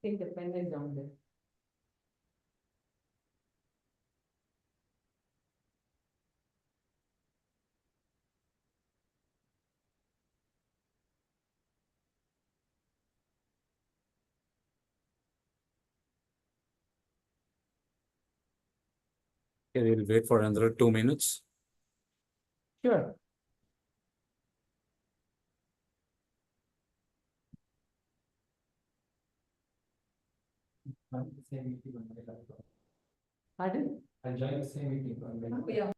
think the pen is down there. Okay, we'll wait for another 2 minutes. Sure. Pardon? I'll join the same meeting on Wednesday. Oh, yeah.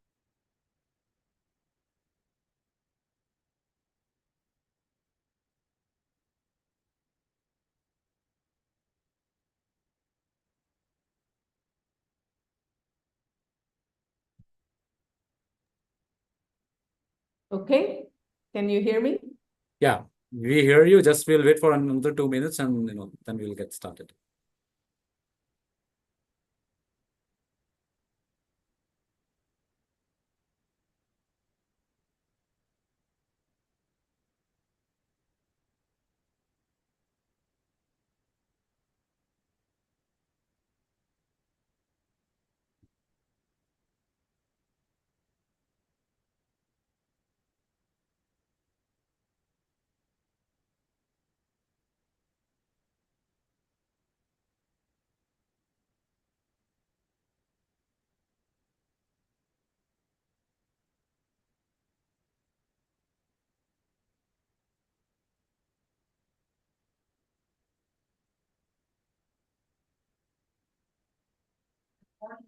Okay, can you hear me? Yeah, we hear you. Just we'll wait for another 2 minutes and then we'll get started.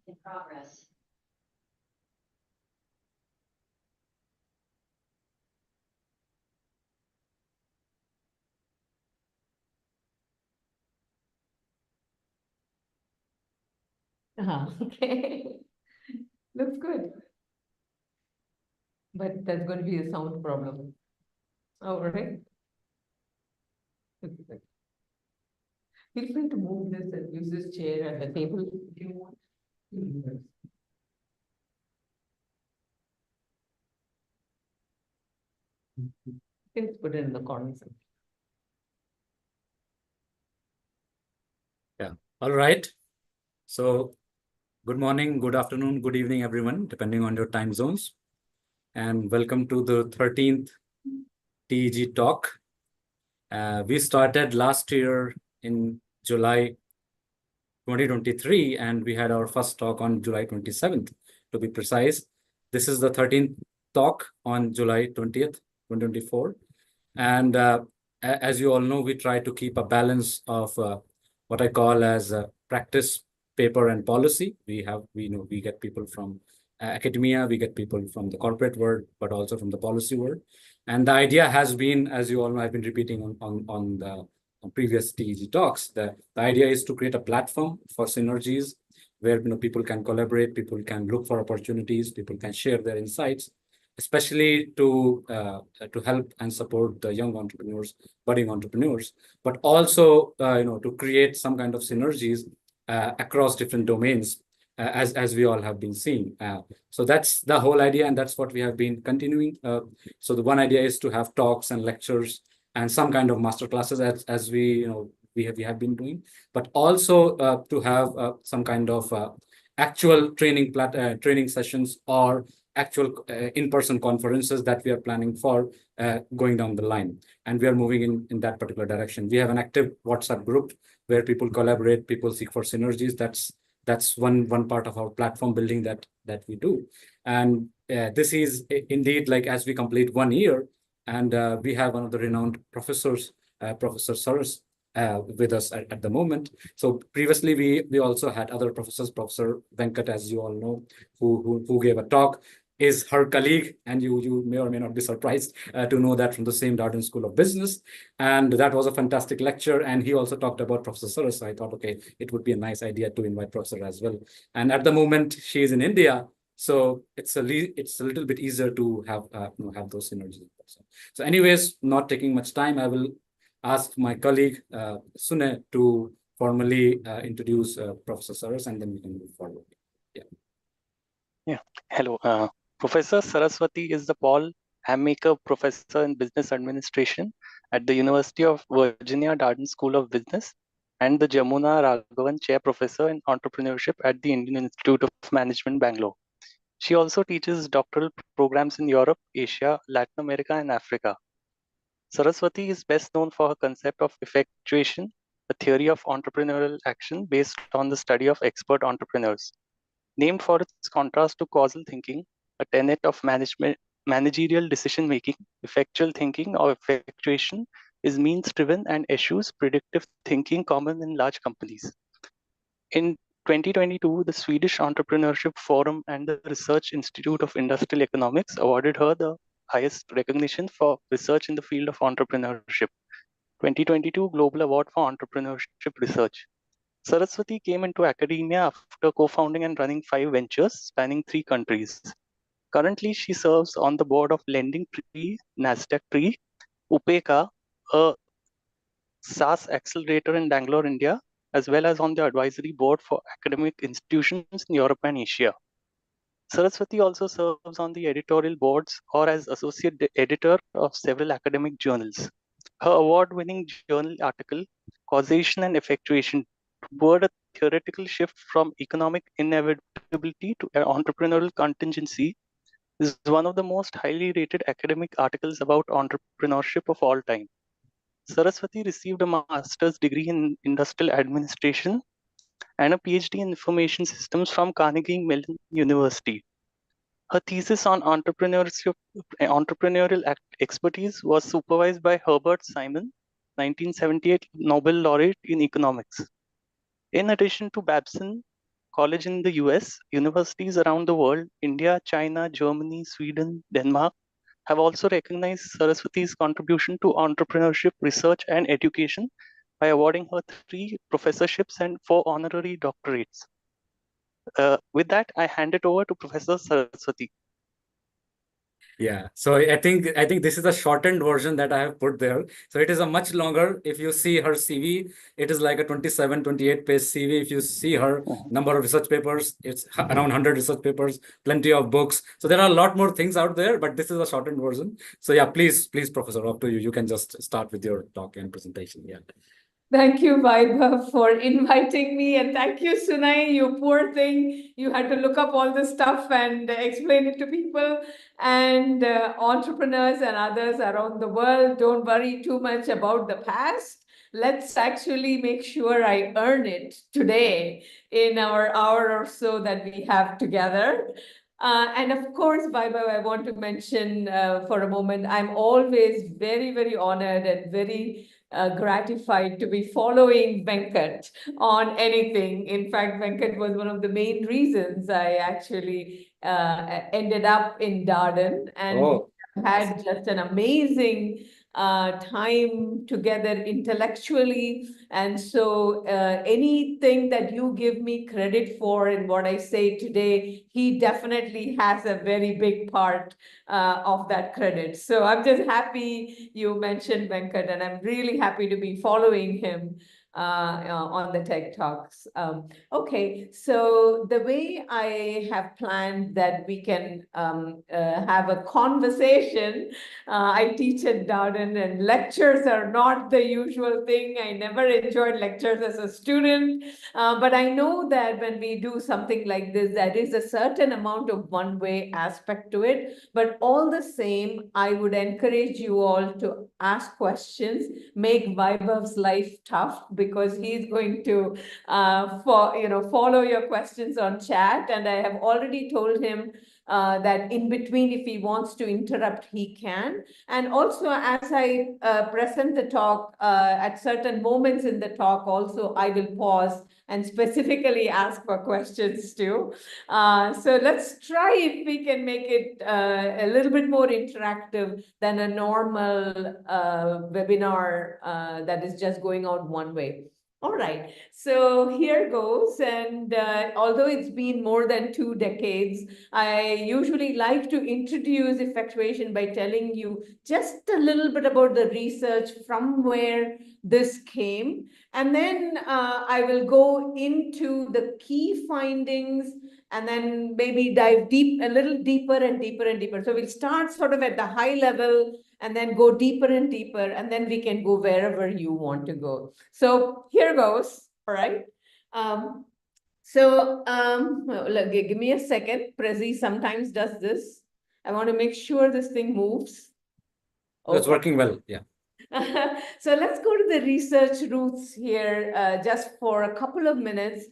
In progress. Okay. Looks good. But that's going to be a sound problem. All right. Feel free to move this and use this chair and the table if you want. You can put it in the corner. Yeah. All right. So good morning, good afternoon, good evening, everyone, depending on your time zones. And welcome to the 13th TEG talk. We started last year in July 2023, and we had our first talk on July 27th, to be precise. This is the 13th talk on July 20th, 2024. And as you all know, we try to keep a balance of what I call as practice, paper, and policy. We get people from academia, we get people from the corporate world, but also from the policy world. And the idea has been, as you all know, I've been repeating on the on previous TEG talks, the idea is to create a platform for synergies where people can collaborate, people can look for opportunities, people can share their insights, especially to help and support the young entrepreneurs, budding entrepreneurs, but also to create some kind of synergies across different domains, as we all have been seeing. So that's the whole idea, and that's what we have been continuing. So the one idea is to have talks and lectures and some kind of master classes as we have been doing, but also to have some kind of actual training sessions or actual in-person conferences that we are planning for going down the line. And we are moving in that particular direction. We have an active WhatsApp group where people collaborate, people seek for synergies. That's one part of our platform building that we do. And this is indeed, like, as we complete 1 year, and we have one of the renowned professors, Professor Saras, with us at the moment. So previously we also had other professors, Professor Venkat, as you all know, who gave a talk, is her colleague, and you may or may not be surprised to know that from the same Darden School of Business. And that was a fantastic lecture. And he also talked about Professor Saras. So I thought, okay, it would be a nice idea to invite Professor as well. And at the moment, she is in India, so it's a little bit easier to have those synergies. So anyways, not taking much time, I will ask my colleague Sune to formally introduce Professor Saras, and then we can move forward. Yeah. Hello. Professor Saraswati is the Paul Hammaker Professor in Business Administration at the University of Virginia Darden School of Business and the Jamuna Raghavan Chair Professor in Entrepreneurship at the Indian Institute of Management, Bangalore. She also teaches doctoral programs in Europe, Asia, Latin America, and Africa. Saraswati is best known for her concept of effectuation, a theory of entrepreneurial action based on the study of expert entrepreneurs. Named for its contrast to causal thinking, a tenet of managerial decision making, effectual thinking or effectuation is means driven and eschews predictive thinking common in large companies. In 2022, the Swedish Entrepreneurship Forum and the Research Institute of Industrial Economics awarded her the highest recognition for research in the field of entrepreneurship. 2022 Global Award for Entrepreneurship Research. Saraswati came into academia after co-founding and running 5 ventures spanning 3 countries. Currently, she serves on the board of Lending Tree, Nasdaq Tree, Upeka, a SaaS accelerator in Bangalore, India, as well as on the advisory board for academic institutions in Europe and Asia. Saraswati also serves on the editorial boards or as associate editor of several academic journals. Her award-winning journal article, Causation and Effectuation, toward a theoretical shift from economic inevitability to entrepreneurial contingency, is one of the most highly rated academic articles about entrepreneurship of all time. Saraswati received a master's degree in industrial administration and a PhD in information systems from Carnegie Mellon University. Her thesis on entrepreneurial expertise was supervised by Herbert Simon, 1978 Nobel laureate in economics. In addition to Babson College in the US, universities around the world, India, China, Germany, Sweden, Denmark, have also recognized Saraswati's contribution to entrepreneurship research and education by awarding her 3 professorships and 4 honorary doctorates. With that, I hand it over to Professor Saraswati. Yeah, so I think this is the shortened version that I have put there. So it is a much longer. If you see her CV, it is like a 27, 28 page CV. If you see her number of research papers, it's around 100 research papers, plenty of books. So there are a lot more things out there, but this is a shortened version. So yeah, please, Professor, up to you. You can just start with your talk and presentation. Yeah. Thank you, Vaibhav, for inviting me. And thank you, Sunai, you poor thing. You had to look up all this stuff and explain it to people. And entrepreneurs and others around the world, don't worry too much about the past. Let's actually make sure I earn it today in our hour or so that we have together. And of course, Vaibhav, I want to mention for a moment, I'm always very, very honored and very gratified to be following Venkat on anything. In fact, Venkat was one of the main reasons I actually ended up in Darden and had just an amazing time together intellectually. And so anything that you give me credit for in what I say today, he definitely has a very big part of that credit. So I'm just happy you mentioned Venkat, and I'm really happy to be following him on the TEG Talks. Okay, so the way I have planned that we can have a conversation, I teach at Dowden and lectures are not the usual thing. I never enjoyed lectures as a student, but I know that when we do something like this, there is a certain amount of one-way aspect to it, but all the same, I would encourage you all to ask questions, make Vaibhav's life tough because he's going to follow your questions on chat. And I have already told him that in between, if he wants to interrupt, he can. And also, as I present the talk, at certain moments in the talk, also, I will pause and specifically ask for questions too. So let's try if we can make it a little bit more interactive than a normal webinar that is just going out one way. All right, so here goes. And although it's been more than 2 decades, I usually like to introduce effectuation by telling you just a little bit about the research from where this came. And then I will go into the key findings and then maybe dive a little deeper and deeper and deeper. So we'll start sort of at the high level and then go deeper and deeper, and then we can go wherever you want to go. So here goes, all right? Look, give me a second. Prezi sometimes does this. I want to make sure this thing moves. It's working well, yeah. So let's go to the research roots here just for a couple of minutes.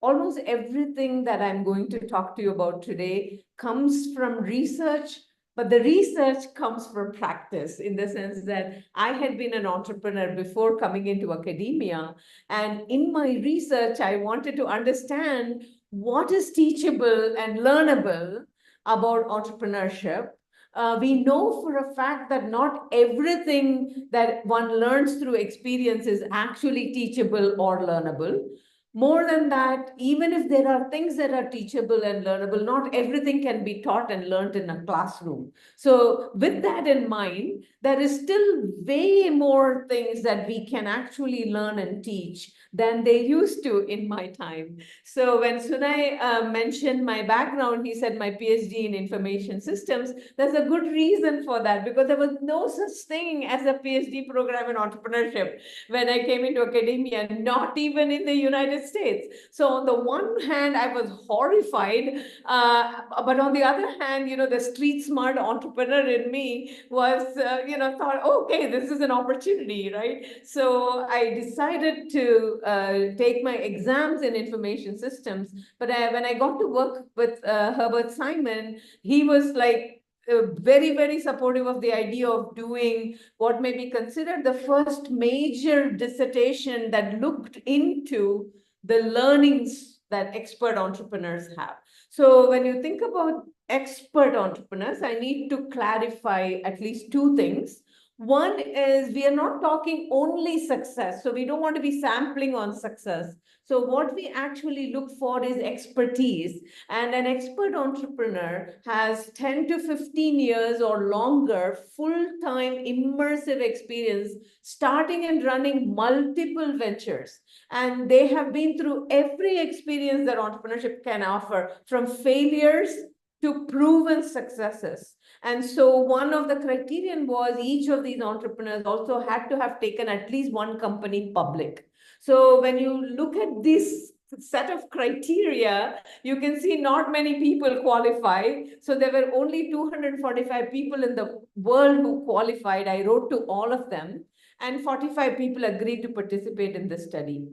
Almost everything that I'm going to talk to you about today comes from research, but the research comes from practice, in the sense that I had been an entrepreneur before coming into academia. And in my research, I wanted to understand what is teachable and learnable about entrepreneurship. We know for a fact that not everything that one learns through experience is actually teachable or learnable. More than that, even if there are things that are teachable and learnable, not everything can be taught and learned in a classroom. So with that in mind, there is still way more things that we can actually learn and teach than they used to in my time. So when Sunay mentioned my background, he said my PhD in information systems. There's a good reason for that, because there was no such thing as a PhD program in entrepreneurship when I came into academia, not even in the United States. So on the one hand, I was horrified, but on the other hand, the street smart entrepreneur in me was, thought, okay, this is an opportunity, right? So I decided to take my exams in information systems. But when I got to work with Herbert Simon, he was like, very, very supportive of the idea of doing what may be considered the first major dissertation that looked into the learnings that expert entrepreneurs have. So when you think about expert entrepreneurs, I need to clarify at least two things. One is we are not talking only success. So we don't want to be sampling on success. So what we actually look for is expertise. And an expert entrepreneur has 10 to 15 years or longer full-time immersive experience starting and running multiple ventures. And they have been through every experience that entrepreneurship can offer, from failures to proven successes. And so one of the criterion was each of these entrepreneurs also had to have taken at least one company public. So when you look at this set of criteria, you can see not many people qualify. So there were only 245 people in the world who qualified. I wrote to all of them, and 45 people agreed to participate in the study.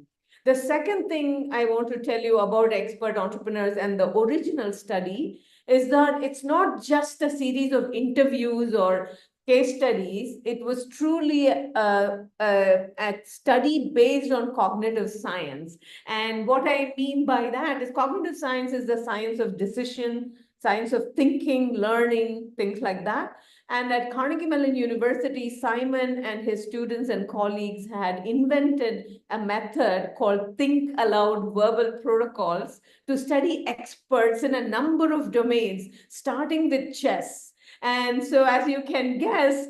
The second thing I want to tell you about expert entrepreneurs and the original study is that it's not just a series of interviews or case studies. It was truly a study based on cognitive science. And what I mean by that is cognitive science is the science of decision, science of thinking, learning, things like that. And at Carnegie Mellon University, Simon and his students and colleagues had invented a method called Think Aloud Verbal Protocols to study experts in a number of domains, starting with chess. And so, as you can guess,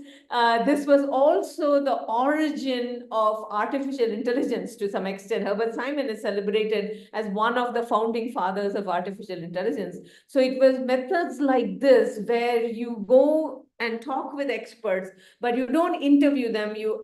this was also the origin of artificial intelligence to some extent. Herbert Simon is celebrated as one of the founding fathers of artificial intelligence. So it was methods like this where you go and talk with experts, but you don't interview them. You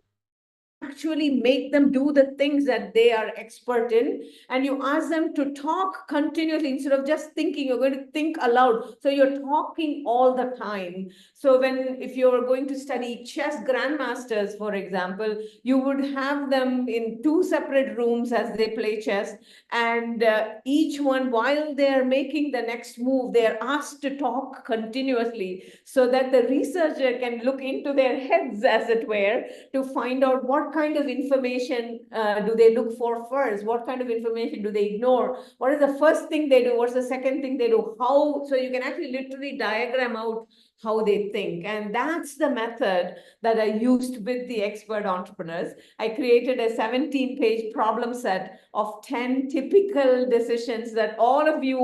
actually make them do the things that they are expert in, and you ask them to talk continuously instead of just thinking. You're going to think aloud, so you're talking all the time. So if you're going to study chess grandmasters, for example, you would have them in two separate rooms as they play chess, and each one, while they're making the next move, they're asked to talk continuously so that the researcher can look into their heads, as it were, to find out what kind of information do they look for first? What kind of information do they ignore? What is the first thing they do? What's the second thing they do? How? So you can actually literally diagram out how they think. And that's the method that I used with the expert entrepreneurs. I created a 17-page problem set of 10 typical decisions that all of you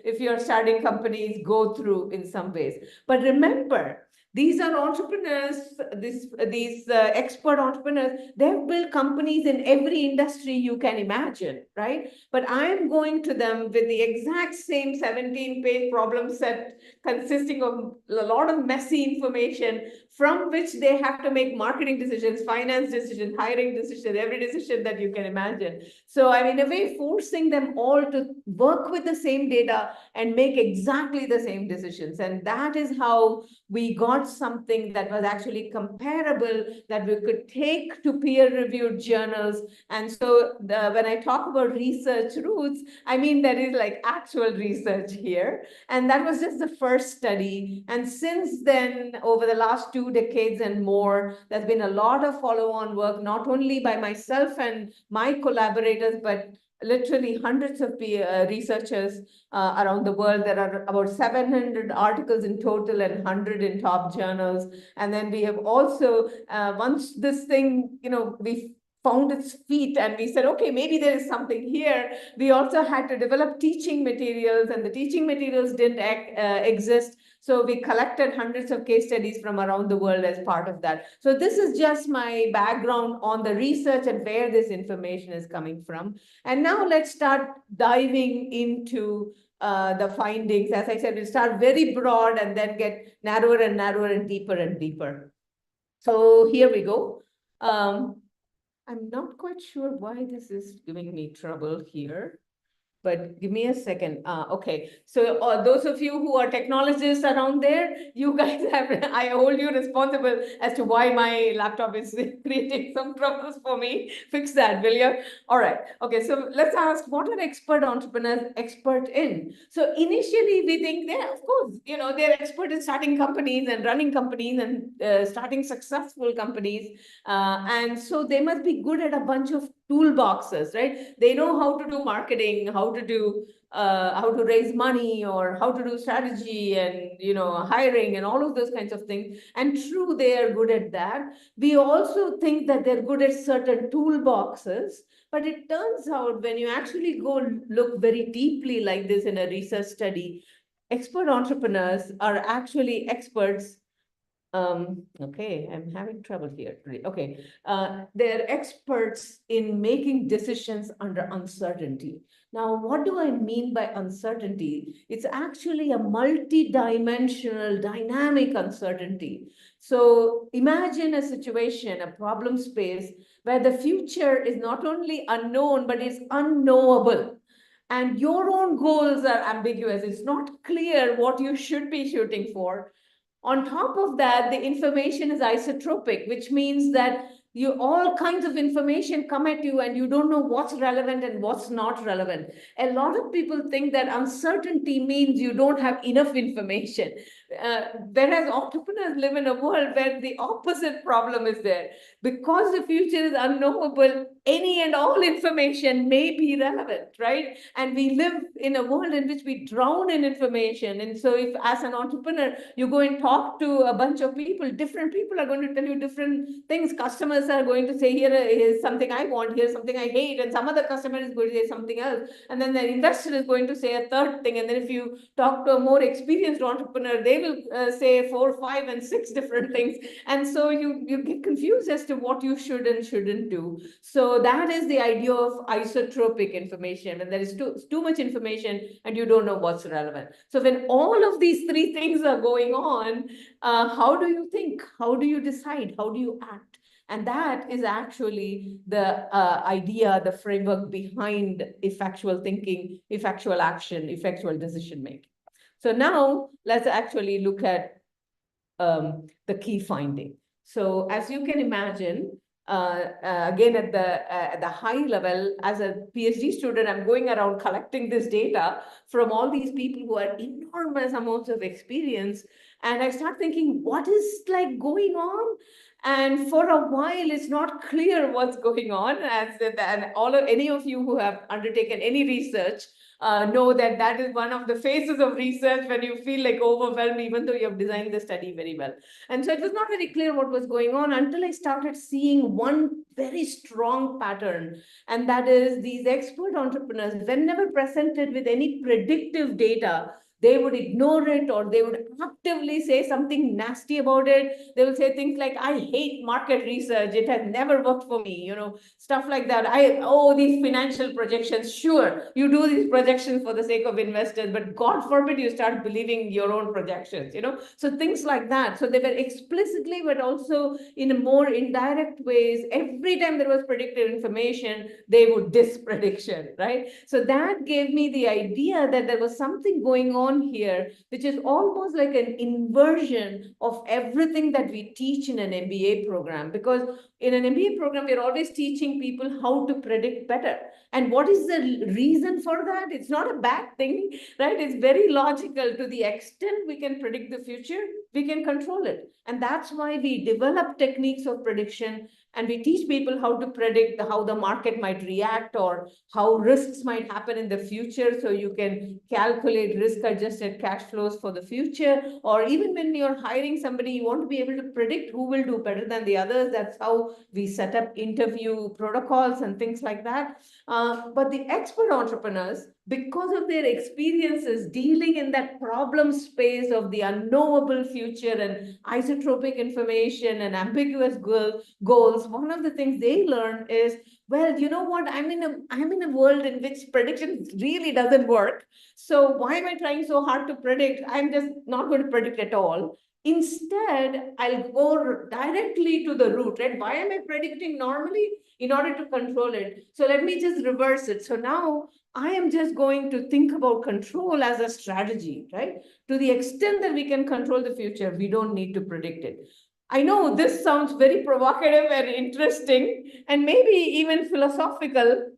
if you're starting companies, go through in some ways. But remember, These are entrepreneurs, these expert entrepreneurs. They've built companies in every industry you can imagine, right? But I'm going to them with the exact same 17-page problem set consisting of a lot of messy information from which they have to make marketing decisions, finance decisions, hiring decisions, every decision that you can imagine. So I'm in a way forcing them all to work with the same data and make exactly the same decisions. And that is how we got something that was actually comparable, that we could take to peer-reviewed journals. And so when I talk about research roots, I mean there is like actual research here. And that was just the first study. And since then, over the last 2 decades and more, there's been a lot of follow-on work, not only by myself and my collaborators, but literally hundreds of researchers around the world. There are about 700 articles in total and 100 in top journals. And then we have also, once this thing, we found its feet and we said, okay, maybe there is something here. We also had to develop teaching materials, and the teaching materials didn't exist. So we collected hundreds of case studies from around the world as part of that. So this is just my background on the research and where this information is coming from. And now let's start diving into the findings. As I said, we'll start very broad and then get narrower and narrower and deeper and deeper. So here we go. I'm not quite sure why this is giving me trouble here, but give me a second. Okay, so those of you who are technologists around there, you guys have, I hold you responsible as to why my laptop is creating some troubles for me. Fix that, will you? All right, okay, so let's ask, what are expert entrepreneurs expert in? So initially we think they're, of course, they're expert in starting companies and running companies and starting successful companies. And so they must be good at a bunch of toolboxes, right? They know how to do marketing, how to raise money, or how to do strategy and hiring and all of those kinds of things. And true, they are good at that. We also think that they're good at certain toolboxes, but it turns out when you actually go look very deeply like this in a research study, expert entrepreneurs are actually experts. Okay, I'm having trouble here. Okay, they're experts in making decisions under uncertainty. Now, what do I mean by uncertainty? It's actually a multi-dimensional, dynamic uncertainty. So imagine a situation, a problem space, where the future is not only unknown, but it's unknowable. And your own goals are ambiguous. It's not clear what you should be shooting for. On top of that, the information is isotropic, which means that all kinds of information come at you and you don't know what's relevant and what's not relevant. A lot of people think that uncertainty means you don't have enough information. Whereas entrepreneurs live in a world where the opposite problem is there. Because the future is unknowable, any and all information may be relevant, right? And we live in a world in which we drown in information. And so if as an entrepreneur, you go and talk to a bunch of people, different people are going to tell you different things. Customers are going to say, here's something I want, here's something I hate, and some other customer is going to say something else. And then the investor is going to say a third thing. And then if you talk to a more experienced entrepreneur, they will say 4, 5, and 6 different things. And so you get confused as to what you should and shouldn't do. So that is the idea of isotropic information. And there is too much information and you don't know what's relevant. So when all of these 3 things are going on, how do you think? How do you decide? How do you act? And that is actually the idea, the framework behind effectual thinking, effectual action, effectual decision making. So now let's actually look at the key finding. So as you can imagine, again, at the high level, as a PhD student, I'm going around collecting this data from all these people who have enormous amounts of experience. And I start thinking, what is like going on? And for a while, it's not clear what's going on. And any of you who have undertaken any research know that that is one of the phases of research when you feel like overwhelmed, even though you have designed the study very well. And so it was not very clear what was going on until I started seeing one very strong pattern. And that is these expert entrepreneurs, whenever presented with any predictive data, they would ignore it or they would actively say something nasty about it. They will say things like, I hate market research. It has never worked for me, stuff like that. These financial projections. Sure, you do these projections for the sake of investors, but God forbid you start believing your own projections, So things like that. So they were explicitly, but also in a more indirect ways. Every time there was predictive information, they would diss prediction, right? So that gave me the idea that there was something going on here, which is almost like an inversion of everything that we teach in an MBA program. Because in an MBA program, we're always teaching people how to predict better. And what is the reason for that? It's not a bad thing, right? It's very logical. To the extent we can predict the future, we can control it. And that's why we develop techniques of prediction, and we teach people how to predict how the market might react or how risks might happen in the future. So you can calculate risk adjusted cash flows for the future. Or even when you're hiring somebody, you want to be able to predict who will do better than the others. That's how we set up interview protocols and things like that. But the expert entrepreneurs, because of their experiences dealing in that problem space of the unknowable future and isotropic information and ambiguous goals, one of the things they learn is, well, you know what? I'm in a world in which prediction really doesn't work. So why am I trying so hard to predict? I'm just not going to predict at all. Instead, I'll go directly to the root, right? Why am I predicting normally? In order to control it. So let me just reverse it. So now I am just going to think about control as a strategy, right? To the extent that we can control the future, we don't need to predict it. I know this sounds very provocative and interesting and maybe even philosophical.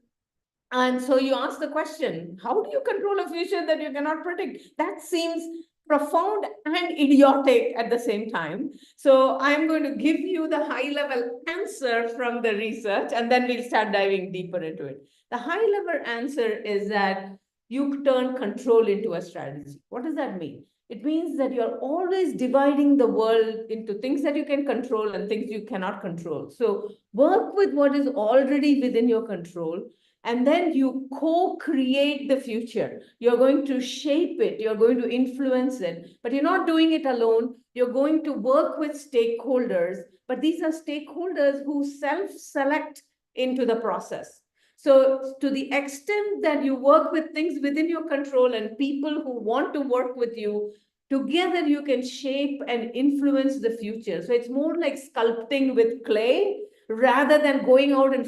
And so you ask the question, how do you control a future that you cannot predict? That seems profound and idiotic at the same time. So I'm going to give you the high level answer from the research, and then we'll start diving deeper into it. The high level answer is that you turn control into a strategy. What does that mean? It means that you're always dividing the world into things that you can control and things you cannot control. So work with what is already within your control, and then you co-create the future. You're going to shape it, you're going to influence it, but you're not doing it alone. You're going to work with stakeholders, but these are stakeholders who self-select into the process. So to the extent that you work with things within your control and people who want to work with you, together you can shape and influence the future. So it's more like sculpting with clay rather than going out and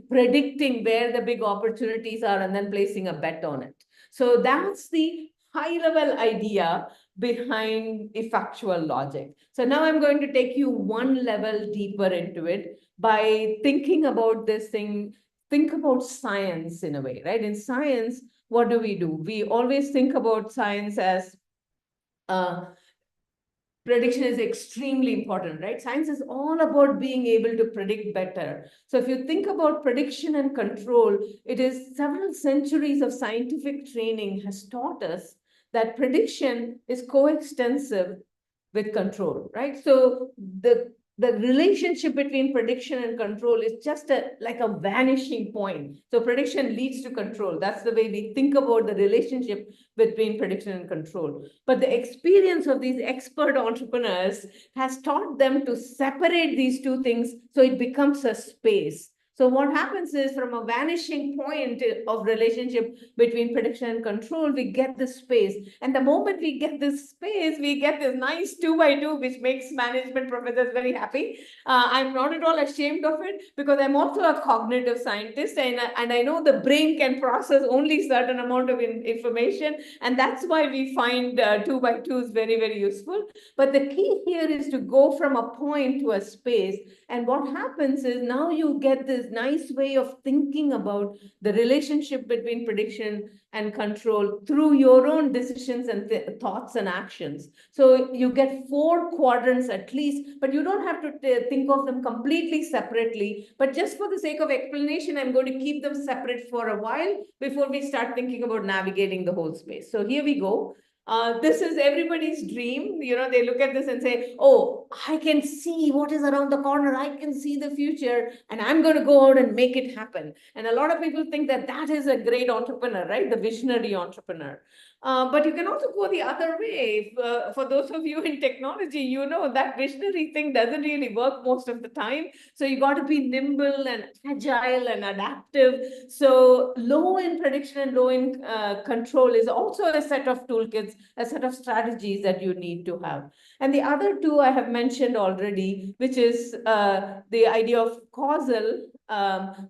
predicting where the big opportunities are and then placing a bet on it. So that's the high level idea behind effectual logic. So now I'm going to take you one level deeper into it by thinking about this thing. Think about science in a way, right? In science, what do? We always think about science as prediction is extremely important, right? Science is all about being able to predict better. So if you think about prediction and control, it is several centuries of scientific training has taught us that prediction is coextensive with control, right? So the relationship between prediction and control is just like a vanishing point. So prediction leads to control. That's the way we think about the relationship between prediction and control. But the experience of these expert entrepreneurs has taught them to separate these two things so it becomes a space. So what happens is, from a vanishing point of relationship between prediction and control, we get this space. And the moment we get this space, we get this nice 2x2, which makes management professors very happy. I'm not at all ashamed of it, because I'm also a cognitive scientist, and I know the brain can process only certain amount of information. And that's why we find 2x2s very, very useful. But the key here is to go from a point to a space. And what happens is, now you get this nice way of thinking about the relationship between prediction and control through your own decisions and thoughts and actions. So you get 4 quadrants at least, but you don't have to think of them completely separately. But just for the sake of explanation, I'm going to keep them separate for a while before we start thinking about navigating the whole space. So here we go. This is everybody's dream. They look at this and say, oh, I can see what is around the corner. I can see the future, and I'm going to go out and make it happen. And a lot of people think that that is a great entrepreneur, right? The visionary entrepreneur. But you can also go the other way. For those of you in technology, you know that visionary thing doesn't really work most of the time. So you got to be nimble and agile and adaptive. So low in prediction and low in control is also a set of toolkits, a set of strategies that you need to have. And the other two I have mentioned already, which is the idea of causal,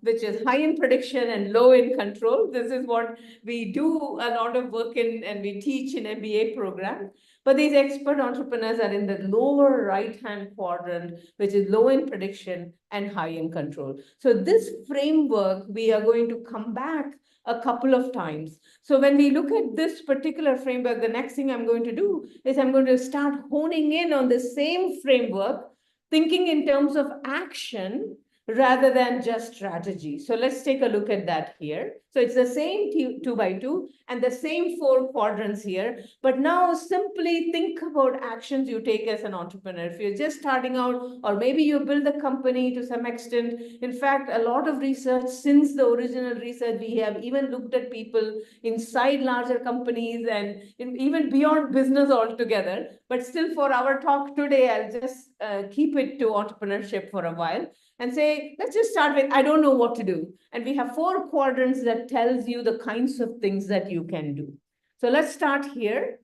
which is high in prediction and low in control. This is what we do a lot of work in and we teach in MBA program. But these expert entrepreneurs are in the lower right-hand quadrant, which is low in prediction and high in control. So this framework, we are going to come back a couple of times. So when we look at this particular framework, the next thing I'm going to do is I'm going to start honing in on the same framework, thinking in terms of action rather than just strategy. So let's take a look at that here. So it's the same 2x2 and the same 4 quadrants here, but now simply think about actions you take as an entrepreneur. If you're just starting out, or maybe you build a company to some extent. In fact, a lot of research since the original research, we have even looked at people inside larger companies and even beyond business altogether. But still for our talk today, I'll just keep it to entrepreneurship for a while and say, let's just start with, I don't know what to do. And we have 4 quadrants that tells you the kinds of things that you can do. So let's start here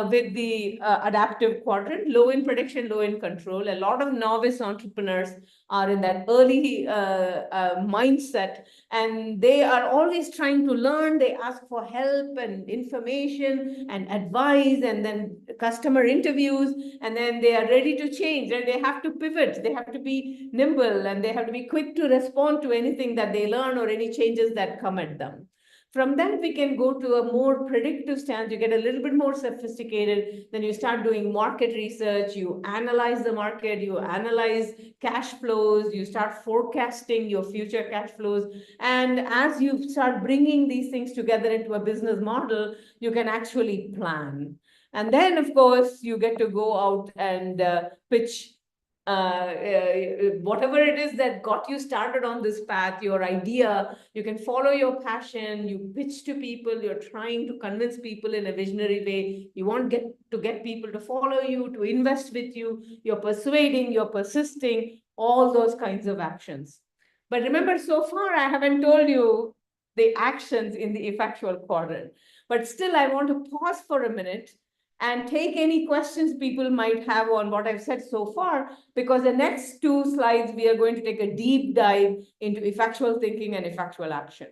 with the adaptive quadrant, low in prediction, low in control. A lot of novice entrepreneurs are in that early mindset, and they are always trying to learn. They ask for help and information and advice, and then customer interviews, and then they are ready to change, and they have to pivot. They have to be nimble, and they have to be quick to respond to anything that they learn or any changes that come at them. From that, we can go to a more predictive stance. You get a little bit more sophisticated. Then you start doing market research. You analyze the market. You analyze cash flows. You start forecasting your future cash flows. And as you start bringing these things together into a business model, you can actually plan. And then, of course, you get to go out and pitch whatever it is that got you started on this path, your idea. You can follow your passion. You pitch to people. You're trying to convince people in a visionary way. You want to get people to follow you, to invest with you. You're persuading, you're persisting, all those kinds of actions. But remember, so far, I haven't told you the actions in the effectual quadrant. But still, I want to pause for a minute and take any questions people might have on what I've said so far, because the next 2 slides, we are going to take a deep dive into effectual thinking and effectual action.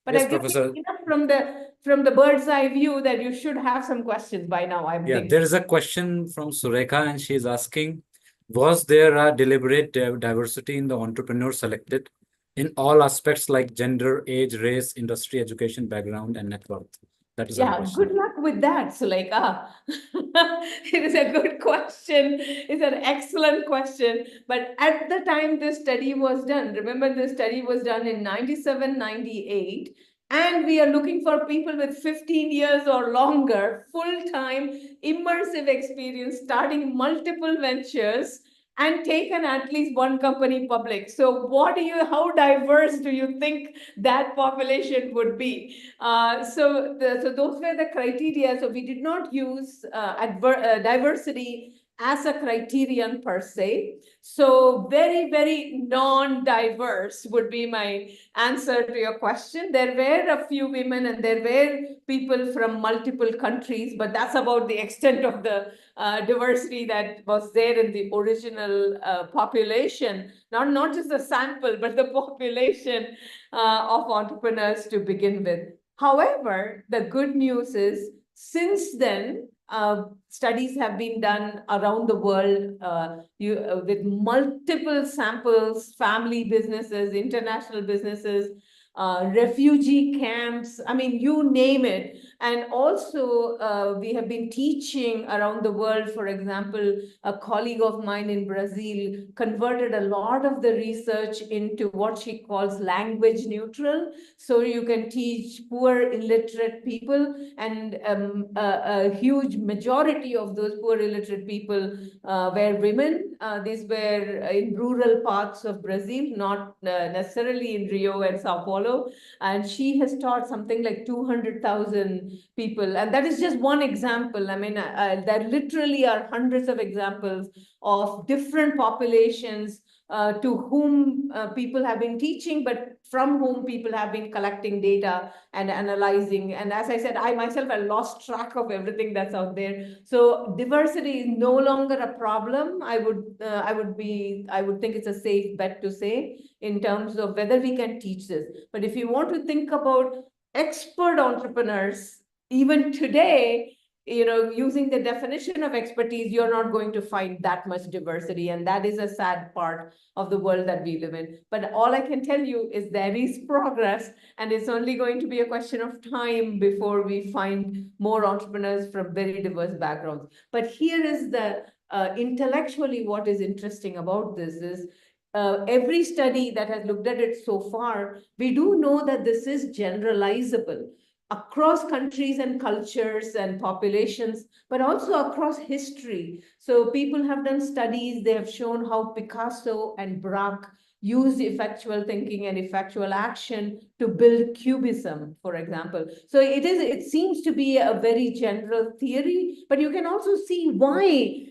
But Yes, I've given Professor. you enough from the bird's eye view that you should have some questions by now. Yeah, there is a question from Surekha, and she's asking, was there a deliberate diversity in the entrepreneurs selected in all aspects like gender, age, race, industry, education, background, and net worth? That is our Yeah, question. good luck with that, Suleika. It is a good question. It's an excellent question. But at the time this study was done, remember this study was done in 97, 98, and we are looking for people with 15 years or longer, full-time, immersive experience, starting multiple ventures, and taken at least one company public. So how diverse do you think that population would be? So those were the criteria. So we did not use diversity as a criterion per se. So very, very non-diverse would be my answer to your question. There were a few women and there were people from multiple countries, but that's about the extent of the diversity that was there in the original population. Not just the sample, but the population of entrepreneurs to begin with. However, the good news is since then, studies have been done around the world with multiple samples, family businesses, international businesses, refugee camps, I mean, you name it. And also, we have been teaching around the world. For example, a colleague of mine in Brazil converted a lot of the research into what she calls language neutral. So you can teach poor illiterate people, and a huge majority of those poor illiterate people were women. These were in rural parts of Brazil, not necessarily in Rio and Sao Paulo. And she has taught something like 200,000 in people. And that is just one example. I mean, there literally are hundreds of examples of different populations to whom people have been teaching, but from whom people have been collecting data and analyzing. And as I said, I myself have lost track of everything that's out there. So diversity is no longer a problem. I would think it's a safe bet to say in terms of whether we can teach this. But if you want to think about expert entrepreneurs, even today, using the definition of expertise, you're not going to find that much diversity. And that is a sad part of the world that we live in. But all I can tell you is there is progress, and it's only going to be a question of time before we find more entrepreneurs from very diverse backgrounds. But here is the intellectually what is interesting about this is every study that has looked at it so far, we do know that this is generalizable across countries and cultures and populations, but also across history. So people have done studies, they have shown how Picasso and Braque used effectual thinking and effectual action to build cubism, for example. So it seems to be a very general theory, but you can also see why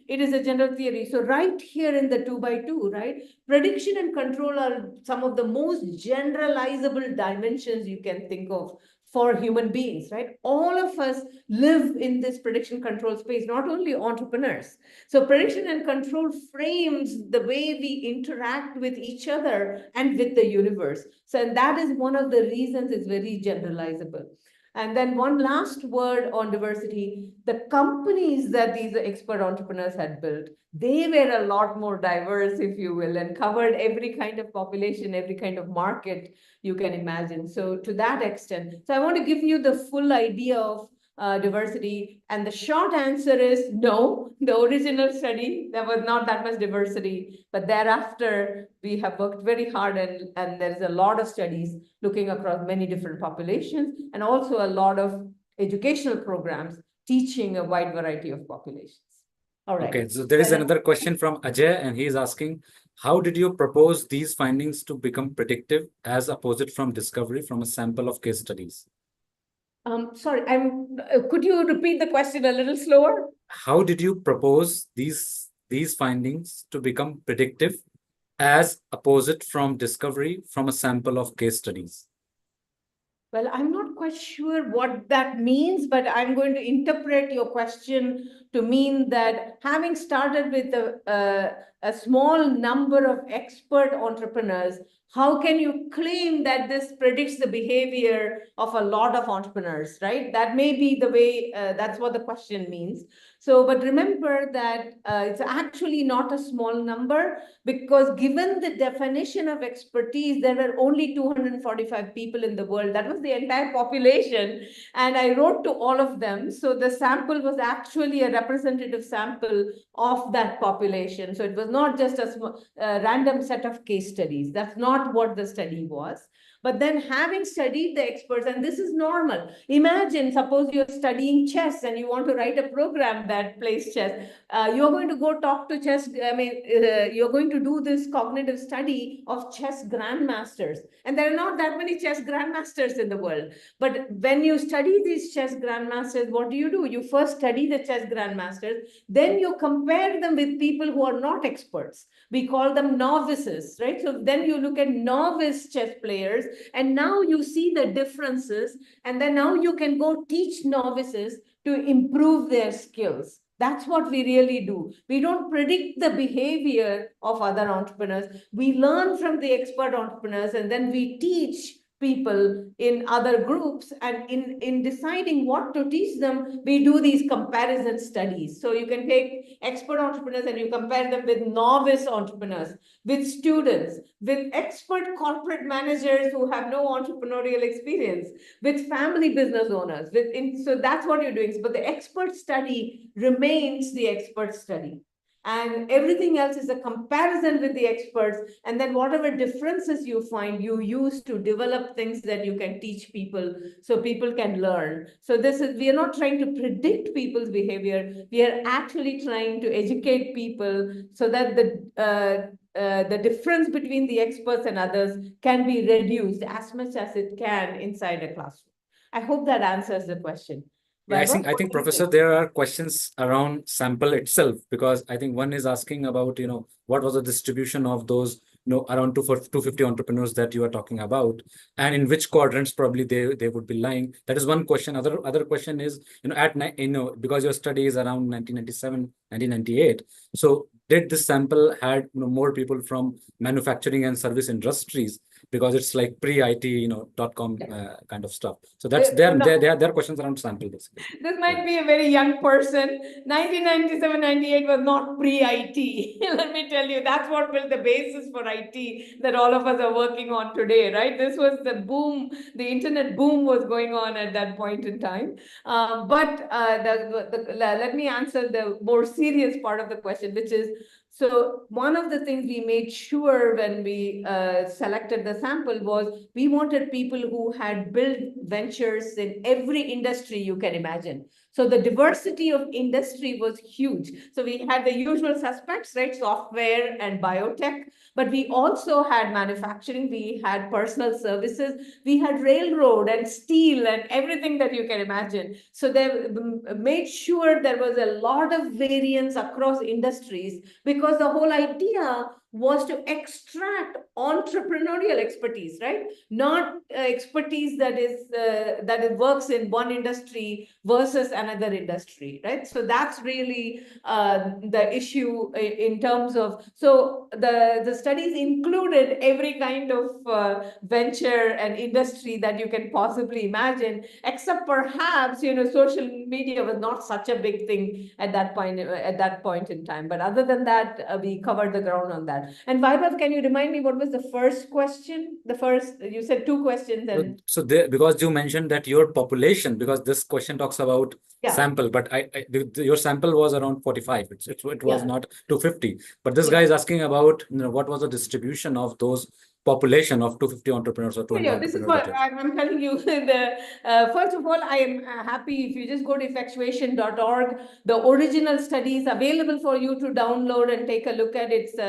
it is a general theory. So right here in the 2x2, right, prediction and control are some of the most generalizable dimensions you can think of for human beings, right? All of us live in this prediction control space, not only entrepreneurs. So prediction and control frames the way we interact with each other and with the universe. So and that is one of the reasons it's very generalizable. And then one last word on diversity, the companies that these expert entrepreneurs had built, they were a lot more diverse, if you will, and covered every kind of population, every kind of market you can imagine. So to that extent, so I want to give you the full idea of diversity. And the short answer is no. The original study, there was not that much diversity. But thereafter, we have worked very hard, and there's a lot of studies looking across many different populations, and also a lot of educational programs teaching a wide variety of populations. All right. Okay, so there is another question from Ajay, and he's asking, how did you propose these findings to become predictive as opposite from discovery from a sample of case studies? Sorry, could you repeat the question a little slower? How did you propose these findings to become predictive as opposite from discovery from a sample of case studies? Well, I'm not quite sure what that means, but I'm going to interpret your question to mean that having started with a small number of expert entrepreneurs, how can you claim that this predicts the behavior of a lot of entrepreneurs, right? That may be the way, that's what the question means. So, but remember that it's actually not a small number, because given the definition of expertise, there were only 245 people in the world. That was the entire population. And I wrote to all of them. So the sample was actually a representative sample of that population. So it was not just a random set of case studies. That's not what the study was. But then having studied the experts, and this is normal. Imagine, suppose you're studying chess and you want to write a program that plays chess. You're going to go talk to chess. You're going to do this cognitive study of chess grandmasters. And there are not that many chess grandmasters in the world. But when you study these chess grandmasters, what do? You first study the chess grandmasters, then you compare them with people who are not experts. We call them novices, right? So then you look at novice chess players, and now you see the differences, and then now you can go teach novices to improve their skills. That's what we really do. We don't predict the behavior of other entrepreneurs. We learn from the expert entrepreneurs, and then we teach people in other groups. And in deciding what to teach them, we do these comparison studies. So you can take expert entrepreneurs and you compare them with novice entrepreneurs, with students, with expert corporate managers who have no entrepreneurial experience, with family business owners. So that's what you're doing. But the expert study remains the expert study. And everything else is a comparison with the experts. And then whatever differences you find, you use to develop things that you can teach people so people can learn. So we are not trying to predict people's behavior. We are actually trying to educate people so that the difference between the experts and others can be reduced as much as it can inside a classroom. I hope that answers the question. Yeah, I Vaibhav, think, what do you Professor, think? there are questions around sample itself, because I think one is asking about, what was the distribution of those, around 250 entrepreneurs that you are talking about, and in which quadrants probably they would be lying. That is one question. Other question is, because your study is around 1997, 1998. So did this sample had more people from manufacturing and service industries, because it's like pre-IT, .com kind of stuff. So that's there are questions around sample basically. This might be a very young person. 1997, 98 was not pre-IT. Let me tell you, that's what built the basis for IT that all of us are working on today, right? This was the boom, the internet boom was going on at that point in time. Let me answer the more serious part of the question, which is, so one of the things we made sure when we selected the sample was we wanted people who had built ventures in every industry you can imagine. So the diversity of industry was huge. So we had the usual suspects, right? Software and biotech, but we also had manufacturing, we had personal services, we had railroad and steel and everything that you can imagine. So they made sure there was a lot of variance across industries, because the whole idea was to extract entrepreneurial expertise, right? Not expertise that works in one industry versus another industry, right? So that's really the issue in terms of, so the studies included every kind of venture and industry that you can possibly imagine, except perhaps, social media was not such a big thing at that point in time. But other than that, we covered the ground on that. And Vaibhav, can you remind me what was the first question? You said two questions, and So there, because you mentioned that your population, because this question talks about yeah, sample, but your sample was around 45. It was yeah. not 250. But this Yeah. guy is asking about, what was the distribution of those population of 250 entrepreneurs or 200 Yeah, this is entrepreneurs what that you I'm telling you. First of all, I am happy if you just go to effectuation.org. The original study is available for you to download and take a look at. It's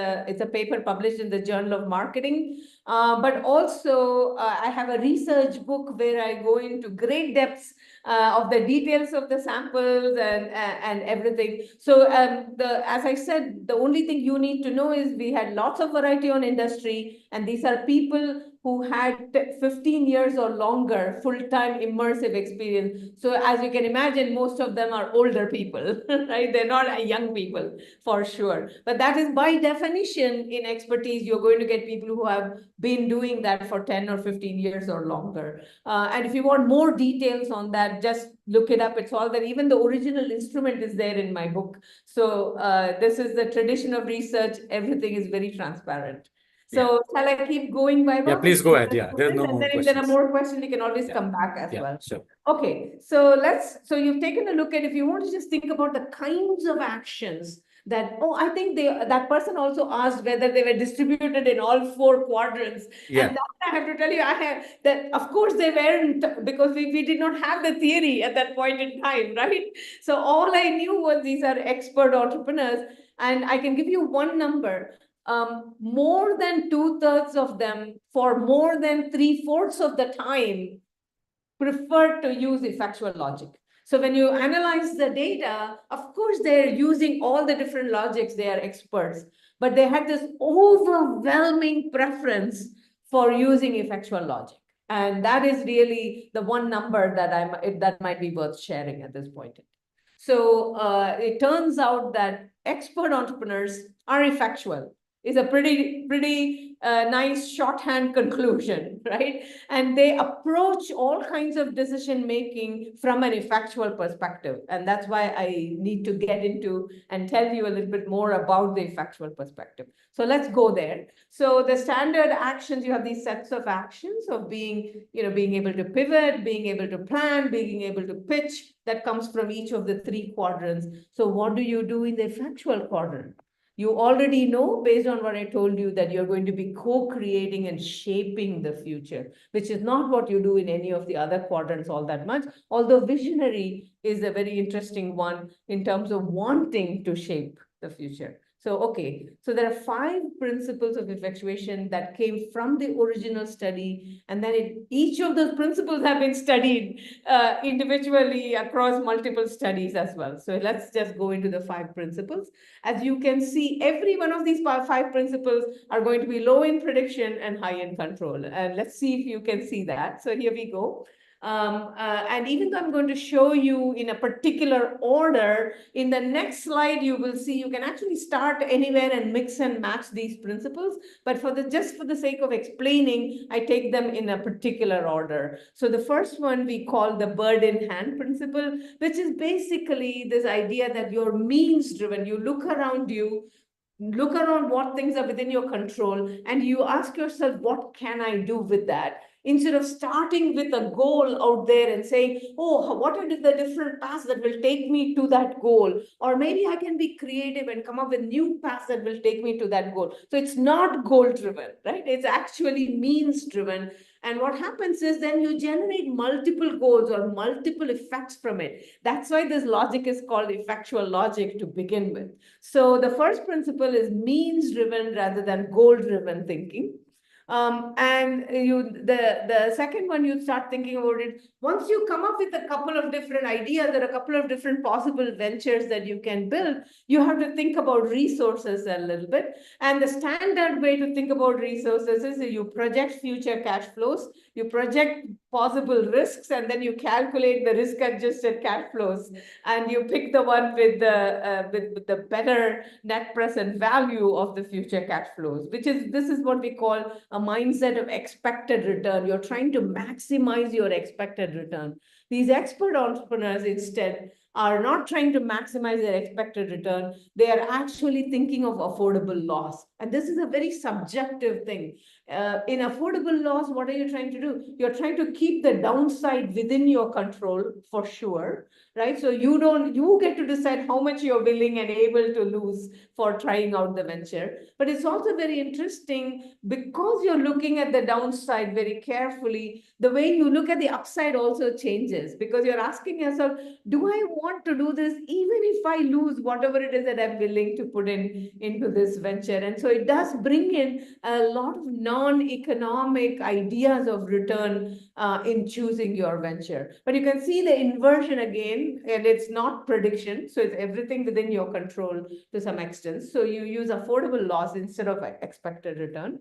a paper published in the Journal of Marketing. But also, I have a research book where I go into great depths of the details of the samples and everything. So as I said, the only thing you need to know is we had lots of variety on industry, and these are people who had 15 years or longer full-time immersive experience. So as you can imagine, most of them are older people, right? They're not young people for sure. But that is by definition in expertise, you're going to get people who have been doing that for 10 or 15 years or longer. And if you want more details on that, just look it up. It's all there. Even the original instrument is there in my book. So this is the tradition of research. Everything is very transparent. So shall I keep going, Vaibhav? Yeah, please go ahead. Yeah, there's no And more then if there are questions. more questions, we can always come back as well. Sure. Okay, so you've taken a look at, if you want to just think about the kinds of actions that, I think that person also asked whether they were distributed in all four quadrants. Yeah. And that I have to tell you, that of course they weren't, because we did not have the theory at that point in time, right? So all I knew was these are expert entrepreneurs. And I can give you one number. More than 2/3 of them, for more than 3/4 of the time, prefer to use effectual logic. So when you analyze the data, of course, they're using all the different logics, they are experts, but they had this overwhelming preference for using effectual logic. And that is really the one number that might be worth sharing at this point. So it turns out that expert entrepreneurs are effectual. Is a pretty nice shorthand conclusion, right? And they approach all kinds of decision making from an effectual perspective. And that's why I need to get into and tell you a little bit more about the effectual perspective. So let's go there. So the standard actions, you have these sets of actions of being able to pivot, being able to plan, being able to pitch. That comes from each of the three quadrants. So what do you do in the effectual quadrant? You already know, based on what I told you, that you're going to be co-creating and shaping the future, which is not what you do in any of the other quadrants all that much, although visionary is a very interesting one in terms of wanting to shape the future. So, okay, so there are 5 principles of effectuation that came from the original study, and then each of those principles have been studied individually across multiple studies as well. So let's just go into the 5 principles. As you can see, every one of these 5 principles are going to be low in prediction and high in control. And let's see if you can see that. So here we go. And even though I'm going to show you in a particular order, in the next slide, you will see you can actually start anywhere and mix and match these principles. But just for the sake of explaining, I take them in a particular order. So the first one we call the bird in hand principle, which is basically this idea that you're means driven. You look around what things are within your control, and you ask yourself, what can I do with that? Instead of starting with a goal out there and saying, oh, what are the different paths that will take me to that goal? Or maybe I can be creative and come up with new paths that will take me to that goal. So it's not goal driven, right? It's actually means driven. And what happens is then you generate multiple goals or multiple effects from it. That's why this logic is called effectual logic to begin with. So the first principle is means driven rather than goal driven thinking. And the second one, you start thinking about it. Once you come up with a couple of different ideas or a couple of different possible ventures that you can build, you have to think about resources a little bit. And the standard way to think about resources is you project future cash flows, you project possible risks, and then you calculate the risk adjusted cash flows, and you pick the one with the better net present value of the future cash flows, this is what we call a mindset of expected return. You're trying to maximize your expected return. These expert entrepreneurs instead are not trying to maximize their expected return. They are actually thinking of affordable loss. And this is a very subjective thing. In affordable loss, what are you trying to do? You're trying to keep the downside within your control for sure, right? So you get to decide how much you're willing and able to lose for trying out the venture. But it's also very interesting because you're looking at the downside very carefully. The way you look at the upside also changes, because you're asking yourself, do I want to do this even if I lose whatever it is that I'm willing to put into this venture? And so it does bring in a lot of non-economic ideas of return in choosing your venture. But you can see the inversion again, and it's not prediction. So it's everything within your control to some extent. So you use affordable loss instead of expected return.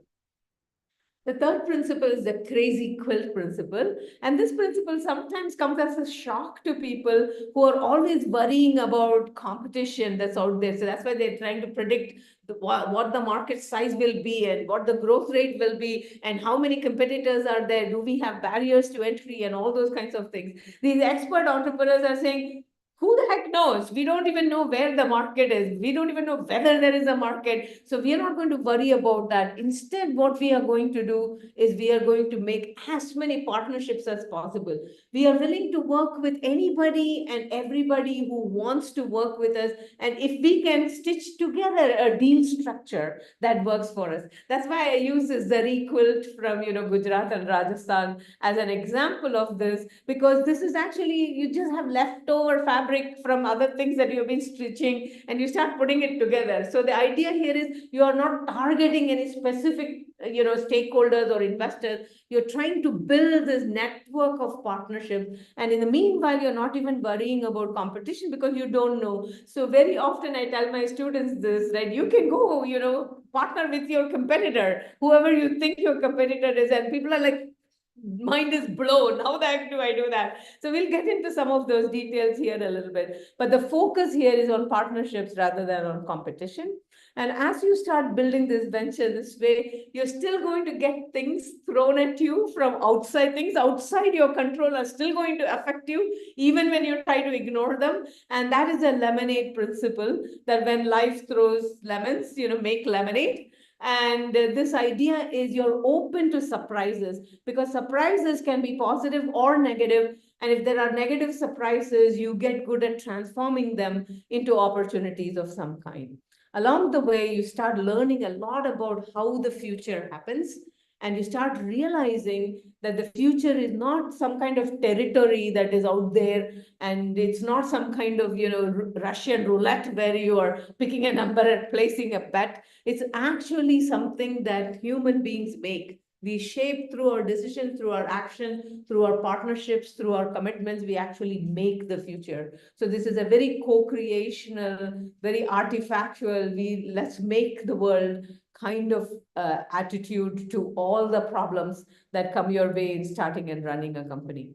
The third principle is the crazy quilt principle. And this principle sometimes comes as a shock to people who are always worrying about competition that's out there. So that's why they're trying to predict what the market size will be and what the growth rate will be and how many competitors are there. Do we have barriers to entry and all those kinds of things? These expert entrepreneurs are saying, who the heck knows? We don't even know where the market is. We don't even know whether there is a market. So we are not going to worry about that. Instead, what we are going to do is we are going to make as many partnerships as possible. We are willing to work with anybody and everybody who wants to work with us. And if we can stitch together a deal structure that works for us. That's why I use this Zari quilt from Gujarat and Rajasthan as an example of this, because this is actually, you just have leftover fabric from other things that you've been stitching and you start putting it together. So the idea here is you are not targeting any specific stakeholders or investors. You're trying to build this network of partnerships, and in the meanwhile you're not even worrying about competition because you don't know. So very often I tell my students this, right? You can go partner with your competitor, whoever you think your competitor is, and people are like, mind is blown. How the heck do I do that? So we'll get into some of those details here a little bit. But the focus here is on partnerships rather than on competition. And as you start building this venture this way, you're still going to get things thrown at you from outside. Things outside your control are still going to affect you, even when you try to ignore them. And that is a lemonade principle, that when life throws lemons, make lemonade. And this idea is you're open to surprises, because surprises can be positive or negative. And if there are negative surprises, you get good at transforming them into opportunities of some kind. Along the way, you start learning a lot about how the future happens. And you start realizing that the future is not some kind of territory that is out there, and it's not some kind of, Russian roulette where you are picking a number and placing a bet. It's actually something that human beings make. We shape through our decisions, through our action, through our partnerships, through our commitments. We actually make the future. So this is a very co-creational, very artifactual, let's make the world kind of attitude to all the problems that come your way in starting and running a company.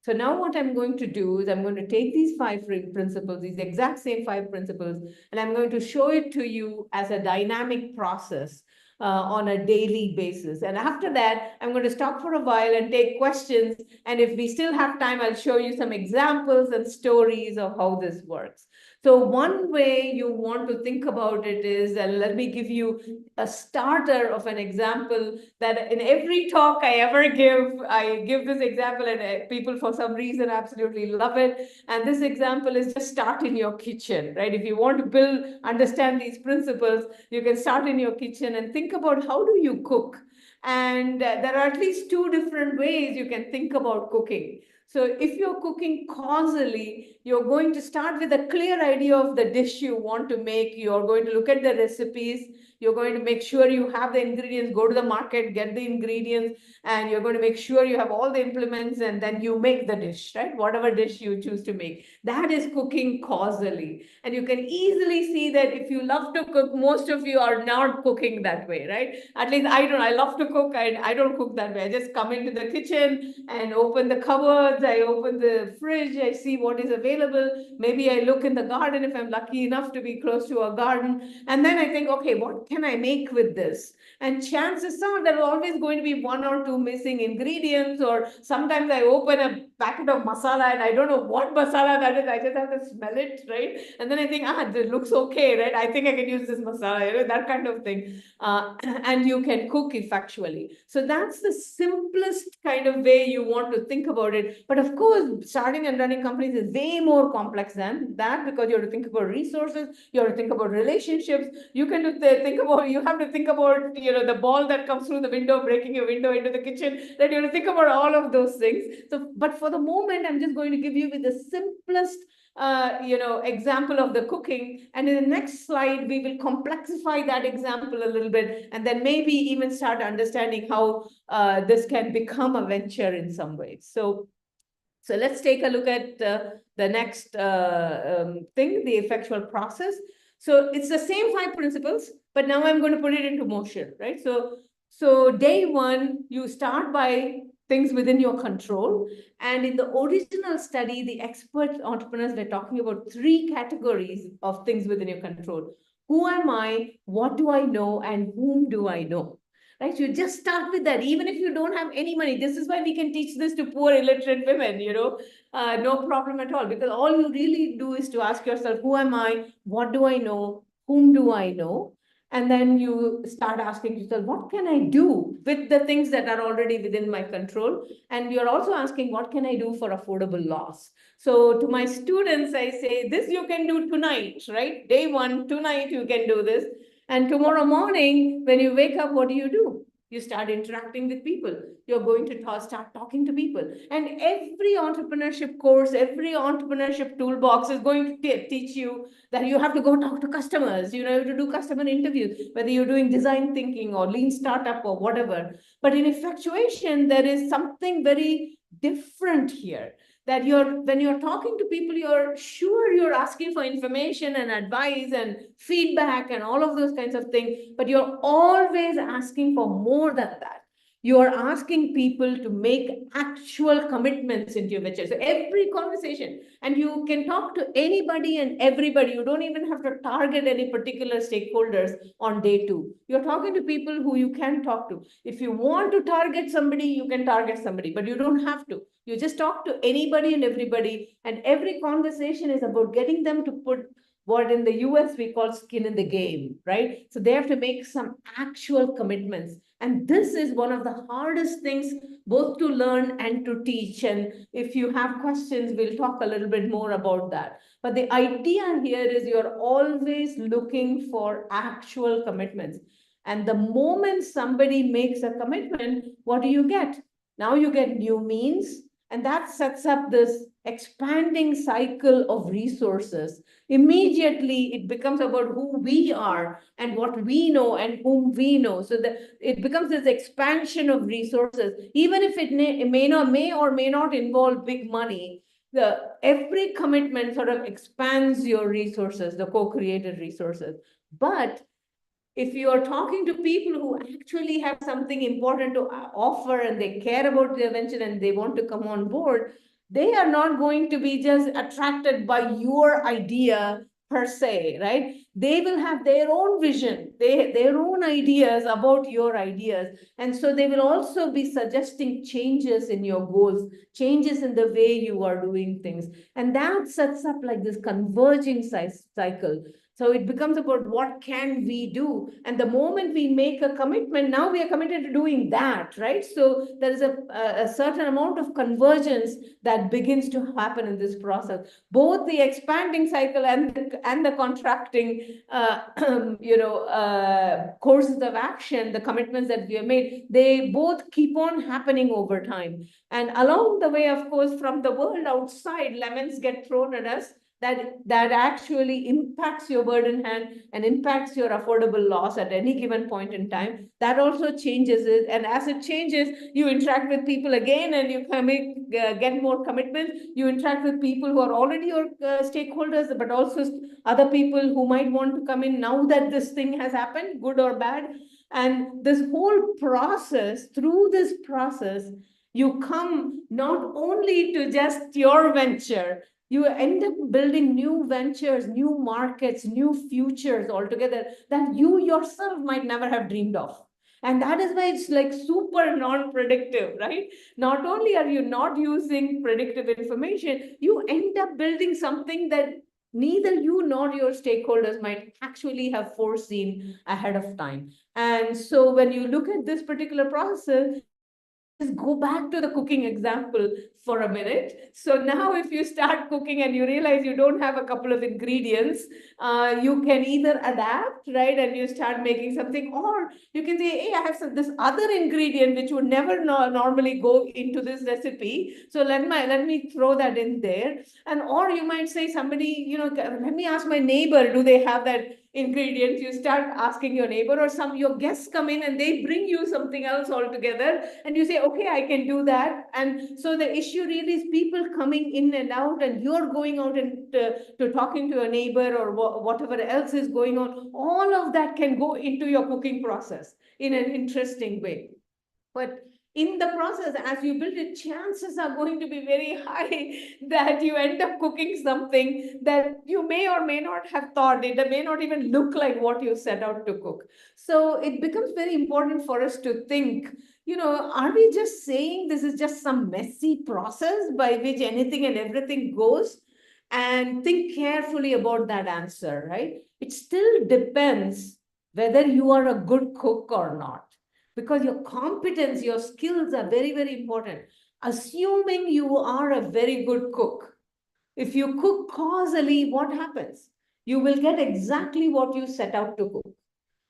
So now what I'm going to do is I'm going to take these 5 principles, these exact same 5 principles, and I'm going to show it to you as a dynamic process on a daily basis. And after that, I'm going to stop for a while and take questions. And if we still have time, I'll show you some examples and stories of how this works. So one way you want to think about it is, and let me give you a starter of an example that in every talk I ever give, I give this example, and people for some reason absolutely love it. And this example is just start in your kitchen, right? If you want to understand these principles, you can start in your kitchen and think about how do you cook. And there are at least 2 different ways you can think about cooking. So if you're cooking causally, you're going to start with a clear idea of the dish you want to make. You're going to look at the recipes. You're going to make sure you have the ingredients, go to the market, get the ingredients, and you're going to make sure you have all the implements, and then you make the dish, right? Whatever dish you choose to make. That is cooking causally. And you can easily see that if you love to cook, most of you are not cooking that way, right? At least I don't. I love to cook, and I don't cook that way. I just come into the kitchen and open the cupboards, I open the fridge, I see what is available. Maybe I look in the garden if I'm lucky enough to be close to a garden. And then I think, okay, what can I make with this? And chances are there are always going to be 1 or 2 missing ingredients, or sometimes I open a packet of masala and I don't know what masala that is. I just have to smell it, right? And then I think, this looks okay, right? I think I can use this masala, that kind of thing. And you can cook effectually. So that's the simplest kind of way you want to think about it. But of course, starting and running companies is way more complex than that, because you have to think about resources, you have to think about relationships, you have to think about, the ball that comes through the window, breaking your window into the kitchen, that you have to think about all of those things. So, but for the moment, I'm just going to give you with the simplest example of the cooking. And in the next slide, we will complexify that example a little bit, and then maybe even start understanding how this can become a venture in some ways. So let's take a look at the next thing, the effectual process. So it's the same 5 principles, but now I'm going to put it into motion, right? So day 1, you start by things within your control. And in the original study, the expert entrepreneurs were talking about 3 categories of things within your control. Who am I? What do I know? And whom do I know? Right? You just start with that. Even if you don't have any money, this is why we can teach this to poor illiterate women, no problem at all. Because all you really do is to ask yourself, who am I? What do I know? Whom do I know? And then you start asking yourself, what can I do with the things that are already within my control? And you're also asking, what can I do for affordable loss? So to my students, I say, this you can do tonight, right? Day 1, tonight you can do this. And tomorrow morning, when you wake up, what do? You start interacting with people. You're going to start talking to people. And every entrepreneurship course, every entrepreneurship toolbox is going to teach you that you have to go talk to customers, you have to do customer interviews, whether you're doing design thinking or lean startup or whatever. But in effectuation, there is something very different here, that when you're talking to people, you're sure you're asking for information and advice and feedback and all of those kinds of things, but you're always asking for more than that. You're asking people to make actual commitments into your venture. So every conversation, and you can talk to anybody and everybody. You don't even have to target any particular stakeholders on day 2. You're talking to people who you can talk to. If you want to target somebody, you can target somebody, but you don't have to. You just talk to anybody and everybody, and every conversation is about getting them to put what in the US we call skin in the game, right? So they have to make some actual commitments. And this is one of the hardest things both to learn and to teach. And if you have questions, we'll talk a little bit more about that. But the idea here is you're always looking for actual commitments. And the moment somebody makes a commitment, what do you get? Now you get new means, and that sets up this expanding cycle of resources. Immediately, it becomes about who we are and what we know and whom we know. So that it becomes this expansion of resources, even if it may or may not involve big money. Every commitment sort of expands your resources, the co-created resources. But if you are talking to people who actually have something important to offer and they care about the venture and they want to come on board, they are not going to be just attracted by your idea per se, right? They will have their own vision, their own ideas about your ideas. And so they will also be suggesting changes in your goals, changes in the way you are doing things. And that sets up like this converging cycle. So it becomes about what can we do? And the moment we make a commitment, now we are committed to doing that, right? So there is a certain amount of convergence that begins to happen in this process. Both the expanding cycle and the contracting, courses of action, the commitments that we have made, they both keep on happening over time. And along the way, of course, from the world outside, lemons get thrown at us that actually impacts your burden hand and impacts your affordable loss at any given point in time. That also changes it. And as it changes, you interact with people again and you get more commitments. You interact with people who are already your stakeholders, but also other people who might want to come in now that this thing has happened, good or bad. And this whole process, through this process, you come not only to just your venture, you end up building new ventures, new markets, new futures altogether that you yourself might never have dreamed of. And that is why it's like super non-predictive, right? Not only are you not using predictive information, you end up building something that neither you nor your stakeholders might actually have foreseen ahead of time. And so when you look at this particular process, just go back to the cooking example for a minute. So now if you start cooking and you realize you don't have a couple of ingredients, you can either adapt, right? And you start making something, or you can say, hey, I have this other ingredient which would never normally go into this recipe. So let me throw that in there. And or you might say somebody, let me ask my neighbor, do they have that ingredients? You start asking your neighbor, or your guests come in and they bring you something else altogether, and you say, okay, I can do that. And so the issue really is people coming in and out, and you're going out and to talking to a neighbor or whatever else is going on. All of that can go into your cooking process in an interesting way. But in the process, as you build it, chances are going to be very high that you end up cooking something that you may or may not have thought. It may not even look like what you set out to cook. So it becomes very important for us to think, are we just saying this is just some messy process by which anything and everything goes? And think carefully about that answer, right? It still depends whether you are a good cook or not, because your competence, your skills are very, very important. Assuming you are a very good cook, if you cook causally, what happens? You will get exactly what you set out to cook.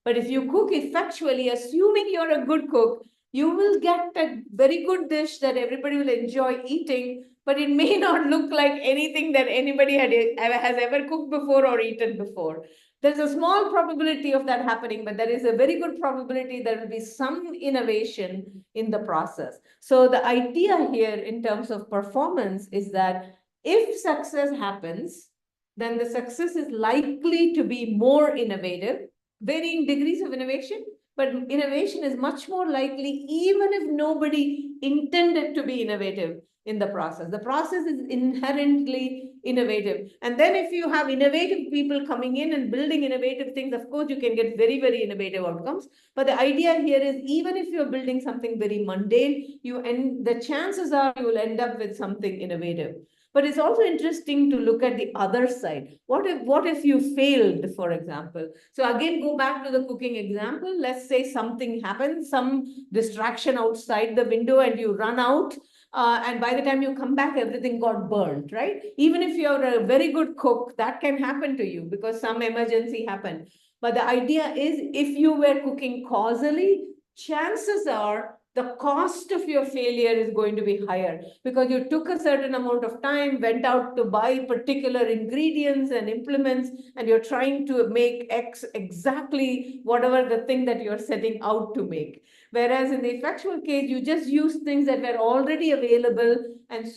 But if you cook effectually, assuming you're a good cook, you will get a very good dish that everybody will enjoy eating, but it may not look like anything that anybody has ever cooked before or eaten before. There's a small probability of that happening, but there is a very good probability there will be some innovation in the process. So the idea here in terms of performance is that if success happens, then the success is likely to be more innovative, varying degrees of innovation, but innovation is much more likely even if nobody intended to be innovative in the process. The process is inherently innovative. And then if you have innovative people coming in and building innovative things, of course, you can get very, very innovative outcomes. But the idea here is even if you're building something very mundane, the chances are you will end up with something innovative. But it's also interesting to look at the other side. What if you failed, for example? So again, go back to the cooking example. Let's say something happens, some distraction outside the window, and you run out. And by the time you come back, everything got burned, right? Even if you're a very good cook, that can happen to you because some emergency happened. But the idea is if you were cooking causally, chances are the cost of your failure is going to be higher because you took a certain amount of time, went out to buy particular ingredients and implements, and you're trying to make exactly whatever the thing that you're setting out to make. Whereas in the effectual case, you just use things that were already available. And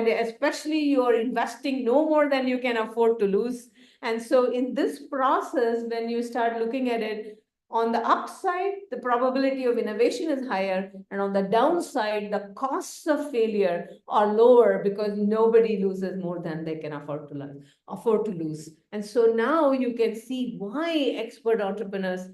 especially you're investing no more than you can afford to lose. And so in this process, when you start looking at it, on the upside, the probability of innovation is higher, and on the downside, the costs of failure are lower because nobody loses more than they can afford to lose. And so now you can see why expert entrepreneurs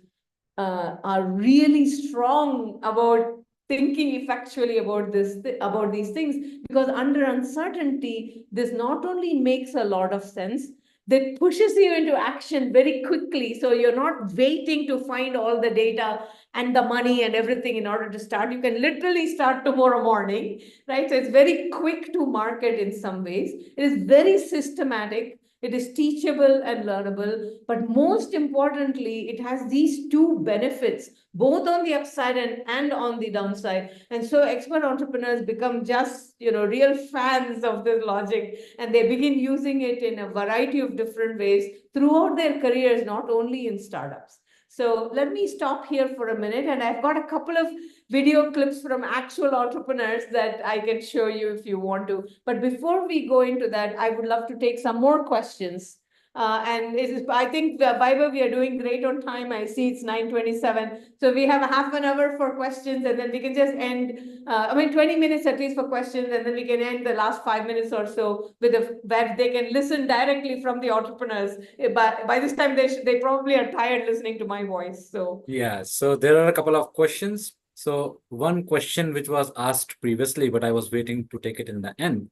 are really strong about thinking effectually about these things, because under uncertainty, this not only makes a lot of sense, that pushes you into action very quickly. So you're not waiting to find all the data and the money and everything in order to start. You can literally start tomorrow morning, right? So it's very quick to market in some ways. It is very systematic. It is teachable and learnable, but most importantly, it has these two benefits, both on the upside and on the downside. And so expert entrepreneurs become just, real fans of this logic, and they begin using it in a variety of different ways throughout their careers, not only in startups. So let me stop here for a minute, and I've got a couple of video clips from actual entrepreneurs that I can show you if you want to. But before we go into that, I would love to take some more questions. I think, Vaibhav, we are doing great on time. I see it's 9:27. So we have a half an hour for questions, and then we can just end, 20 minutes at least for questions, and then we can end the last 5 minutes or so where they can listen directly from the entrepreneurs. By this time, they probably are tired listening to my voice. So Yeah, so there are a couple of questions. So one question which was asked previously, but I was waiting to take it in the end,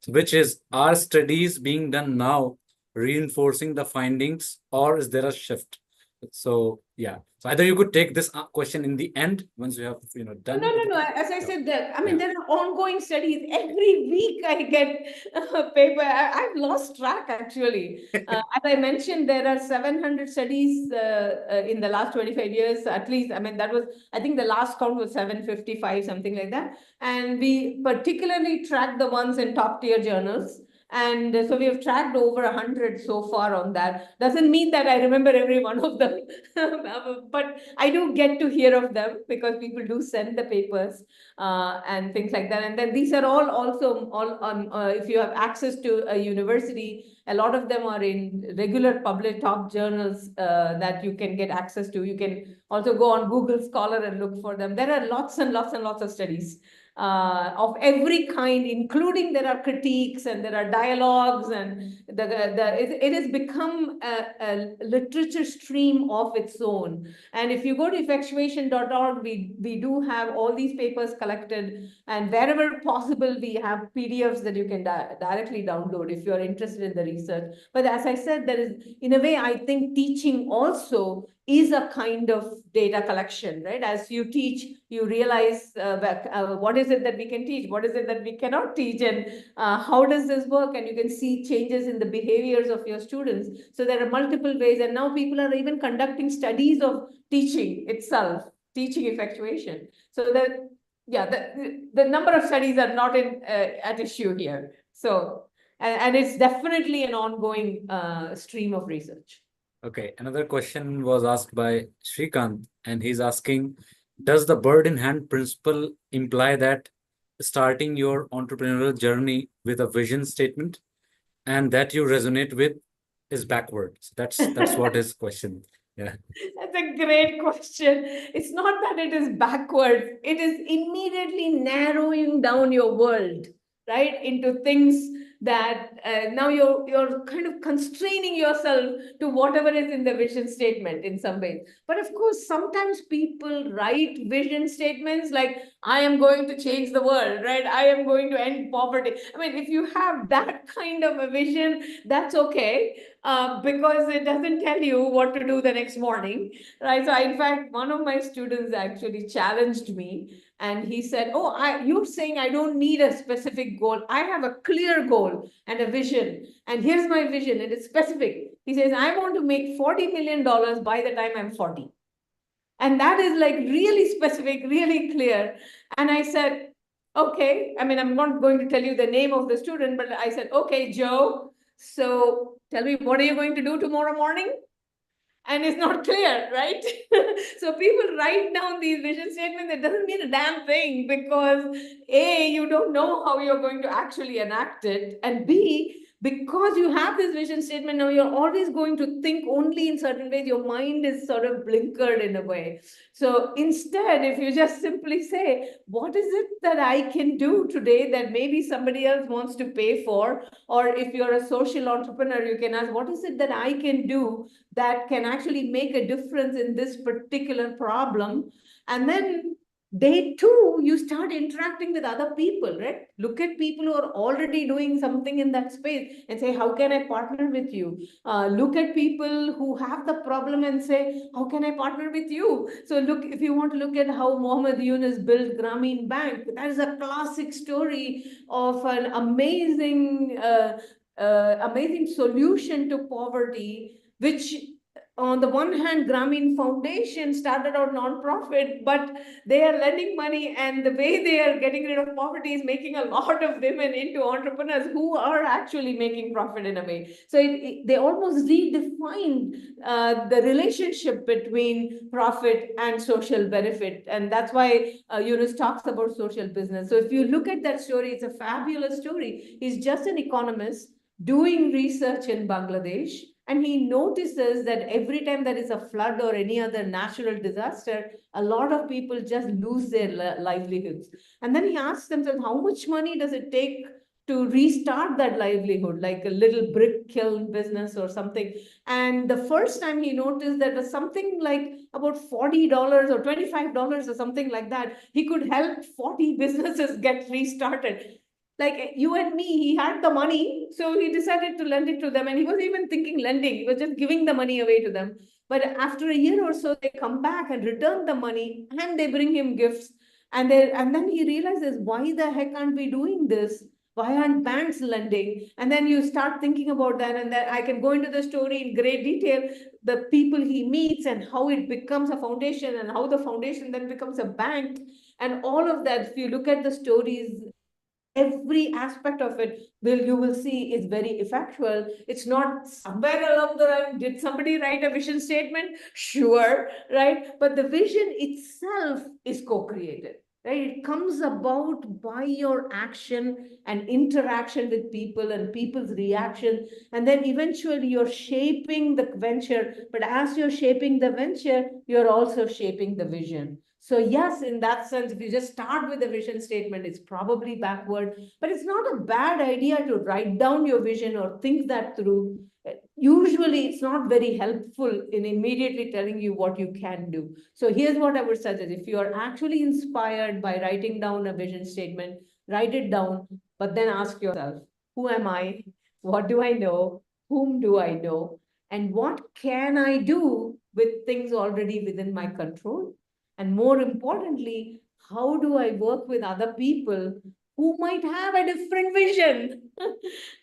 which is, are studies being done now reinforcing the findings, or is there a shift? So yeah, so either you could take this question in the end once you have done. No. As I said, Yeah. there are ongoing studies. Every week I get a paper. I've lost track actually. As I mentioned, there are 700 studies in the last 25 years, at least. I think the last count was 755, something like that. And we particularly track the ones in top tier journals. And so we have tracked over 100 so far on that. Doesn't mean that I remember every one of them, but I do get to hear of them because people do send the papers and things like that. And then these are all on, if you have access to a university, a lot of them are in regular public top journals that you can get access to. You can also go on Google Scholar and look for them. There are lots and lots and lots of studies of every kind, including there are critiques and there are dialogues, and it has become a literature stream of its own. And if you go to effectuation.org, we do have all these papers collected, and wherever possible, we have PDFs that you can directly download if you're interested in the research. But as I said, there is, in a way, I think teaching also is a kind of data collection, right? As you teach, you realize what is it that we can teach, what is it that we cannot teach, and how does this work? And you can see changes in the behaviors of your students. So there are multiple ways, and now people are even conducting studies of teaching itself, teaching effectuation. So that, yeah, the number of studies are not at issue here. So, and it's definitely an ongoing stream of research. Okay, another question was asked by Shrikant, and he's asking, does the bird in hand principle imply that starting your entrepreneurial journey with a vision statement and that you resonate with is backwards? That's what his question. Yeah. That's a great question. It's not that it is backwards. It is immediately narrowing down your world, right, into things that now you're kind of constraining yourself to whatever is in the vision statement in some ways. But of course, sometimes people write vision statements like, I am going to change the world, right? I am going to end poverty. If you have that kind of a vision, that's okay. Because it doesn't tell you what to do the next morning, right? So in fact, one of my students actually challenged me, and he said, "Oh, you're saying I don't need a specific goal. I have a clear goal and a vision, and here's my vision, and it's specific. He says, I want to make $40 million by the time I'm 40. And that is like really specific, really clear. And I said, okay, I mean, I'm not going to tell you the name of the student, but I said, okay, Joe, so tell me, what are you going to do tomorrow morning? And it's not clear, right? So people write down these vision statements. It doesn't mean a damn thing because A, you don't know how you're going to actually enact it. And B, because you have this vision statement now, you're always going to think only in certain ways. Your mind is sort of blinkered in a way. So instead, if you just simply say, what is it that I can do today that maybe somebody else wants to pay for? Or if you're a social entrepreneur, you can ask, what is it that I can do that can actually make a difference in this particular problem? And then day two, you start interacting with other people, right? Look at people who are already doing something in that space and say, how can I partner with you? Look at people who have the problem and say, how can I partner with you? So look, if you want to look at how Mohammed Yunus built Grameen Bank, that is a classic story of an amazing solution to poverty, which on the one hand, Grameen Foundation started out non-profit, but they are lending money, and the way they are getting rid of poverty is making a lot of women into entrepreneurs who are actually making profit in a way. So they almost redefined the relationship between profit and social benefit. And that's why Yunus talks about social business. So if you look at that story, it's a fabulous story. He's just an economist doing research in Bangladesh. And he notices that every time there is a flood or any other natural disaster, a lot of people just lose their livelihoods. And then he asks themselves, how much money does it take to restart that livelihood, like a little brick kiln business or something? And the first time he noticed that was something like about $40 or $25 or something like that, he could help 40 businesses get restarted. Like you and me, he had the money, so he decided to lend it to them. And he wasn't even thinking lending, he was just giving the money away to them. But after a year or so, they come back and return the money and they bring him gifts. And then he realizes, why the heck aren't we doing this? Why aren't banks lending? And then you start thinking about that. And then I can go into the story in great detail, the people he meets and how it becomes a foundation and how the foundation then becomes a bank. And all of that, if you look at the stories, every aspect of it you will see is very effectual. It's not somewhere along the line, did somebody write a vision statement? Sure, right? But the vision itself is co-created, right? It comes about by your action and interaction with people and people's reaction. And then eventually you're shaping the venture. But as you're shaping the venture, you're also shaping the vision. So yes, in that sense, if you just start with a vision statement, it's probably backward, but it's not a bad idea to write down your vision or think that through. Usually it's not very helpful in immediately telling you what you can do. So here's what I would suggest. If you are actually inspired by writing down a vision statement, write it down, but then ask yourself, who am I? What do I know? Whom do I know? And what can I do with things already within my control? And more importantly, how do I work with other people who might have a different vision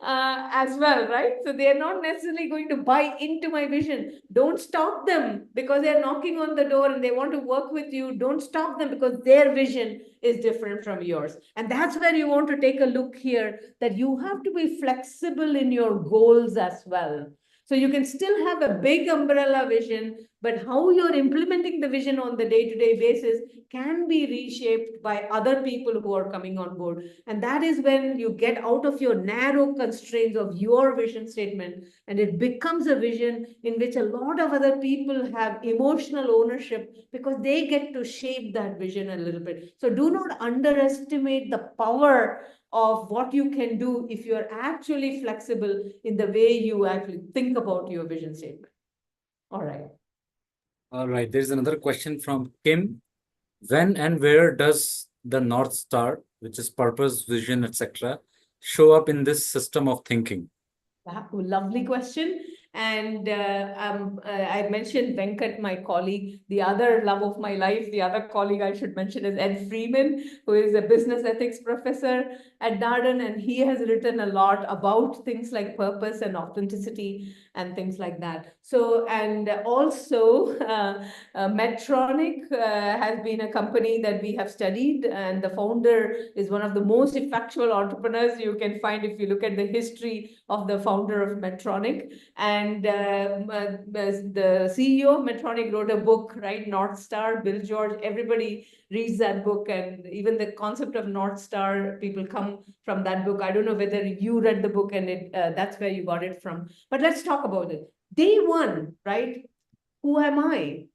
as well, right? So they are not necessarily going to buy into my vision. Don't stop them because they're knocking on the door and they want to work with you. Don't stop them because their vision is different from yours. And that's where you want to take a look here, that you have to be flexible in your goals as well. So you can still have a big umbrella vision, but how you're implementing the vision on the day-to-day basis can be reshaped by other people who are coming on board. And that is when you get out of your narrow constraints of your vision statement, and it becomes a vision in which a lot of other people have emotional ownership because they get to shape that vision a little bit. So do not underestimate the power of what you can do if you're actually flexible in the way you actually think about your vision statement. All right. All right, there's another question from Kim. When and where does the North Star, which is purpose, vision, etc., show up in this system of thinking? Lovely question. And I mentioned Venkat, my colleague. The other love of my life, the other colleague I should mention is Ed Freeman, who is a business ethics professor at Darden, and he has written a lot about things like purpose and authenticity and things like that. So, and also Medtronic has been a company that we have studied, and the founder is one of the most effectual entrepreneurs you can find if you look at the history of the founder of Medtronic. And the CEO of Medtronic wrote a book, right? North Star, Bill George, everybody reads that book. And even the concept of North Star, people come from that book. I don't know whether you read the book and that's where you got it from. But let's talk about it. Day one, right? Who am I?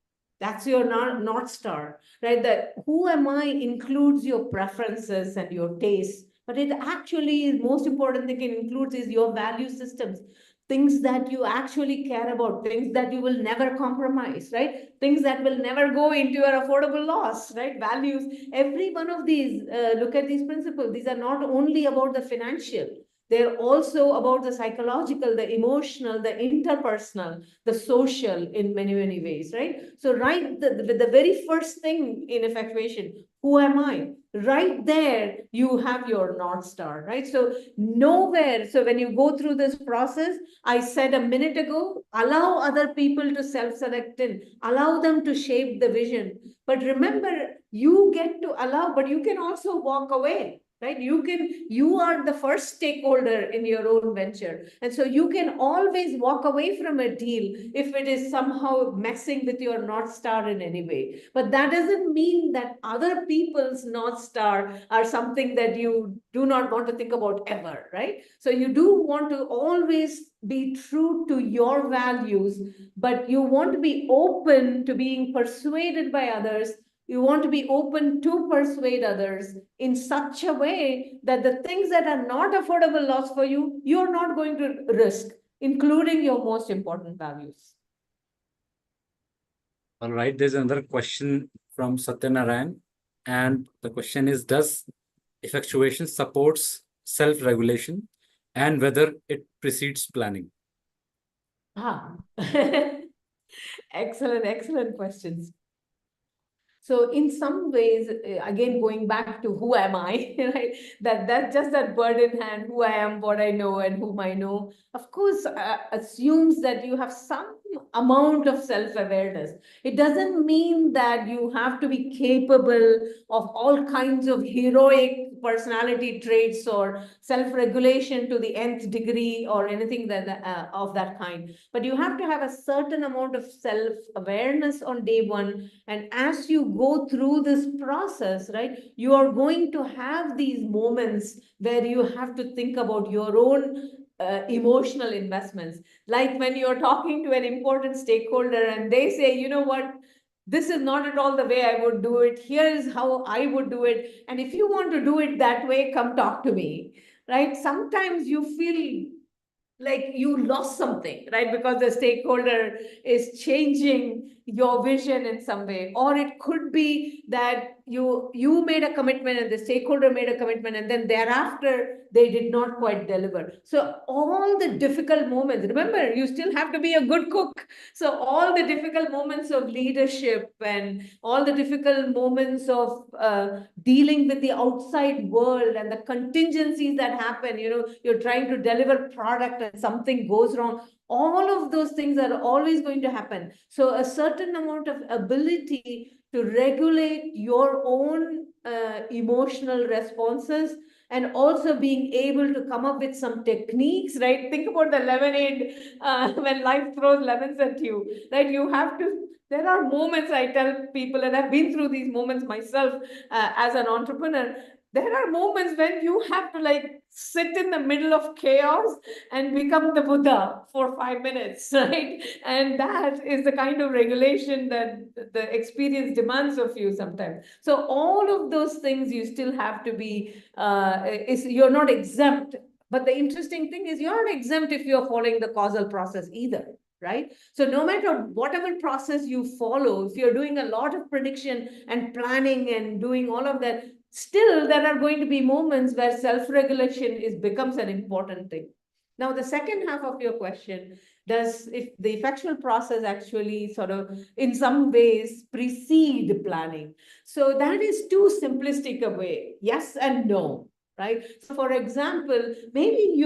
That's your North Star, right? That who am I includes your preferences and your tastes, but it actually is most important thing it includes is your value systems, things that you actually care about, things that you will never compromise, right? Things that will never go into your affordable loss, right? Values, every one of these, look at these principles. These are not only about the financial, they're also about the psychological, the emotional, the interpersonal, the social in many, many ways, right? So right, the very first thing in effectuation, who am I? Right there, you have your North Star, right? So nowhere, so when you go through this process, I said a minute ago, allow other people to self-select in, allow them to shape the vision. But remember, you get to allow, but you can also walk away, right? You are the first stakeholder in your own venture. And so you can always walk away from a deal if it is somehow messing with your North Star in any way. But that doesn't mean that other people's North Star are something that you do not want to think about ever, right? So you do want to always be true to your values, but you want to be open to being persuaded by others. You want to be open to persuade others in such a way that the things that are not affordable loss for you, you're not going to risk, including your most important values. All right, there's another question from Satyanarayan. And the question is, does effectuation supports self-regulation and whether it precedes planning? Excellent questions. So in some ways, again, going back to who am I, right? That's just that bird in hand, who I am, what I know, and whom I know, of course, assumes that you have some amount of self-awareness. It doesn't mean that you have to be capable of all kinds of heroic personality traits or self-regulation to the nth degree or anything of that kind. But you have to have a certain amount of self-awareness on day one. And as you go through this process, right, you are going to have these moments where you have to think about your own emotional investments. Like when you're talking to an important stakeholder and they say, you know what, this is not at all the way I would do it. Here is how I would do it. And if you want to do it that way, come talk to me, right? Sometimes you feel like you lost something, right? Because the stakeholder is changing your vision in some way. Or it could be that you made a commitment and the stakeholder made a commitment and then thereafter they did not quite deliver. So all the difficult moments, remember, you still have to be a good cook. So all the difficult moments of leadership and all the difficult moments of dealing with the outside world and the contingencies that happen, you're trying to deliver product and something goes wrong. All of those things are always going to happen. So a certain amount of ability to regulate your own emotional responses and also being able to come up with some techniques, right? Think about the lemonade when life throws lemons at you, right? You have to, there are moments I tell people, and I've been through these moments myself as an entrepreneur, there are moments when you have to like sit in the middle of chaos and become the Buddha for 5 minutes, right? And that is the kind of regulation that the experience demands of you sometimes. So all of those things you still have to be, you're not exempt. But the interesting thing is you're not exempt if you're following the causal process either, right? So no matter whatever process you follow, if you're doing a lot of prediction and planning and doing all of that, still there are going to be moments where self-regulation becomes an important thing. Now, the second half of your question, does if the effectual process actually sort of in some ways precede planning? So that is too simplistic a way. Yes and no. Right. So, for example, maybe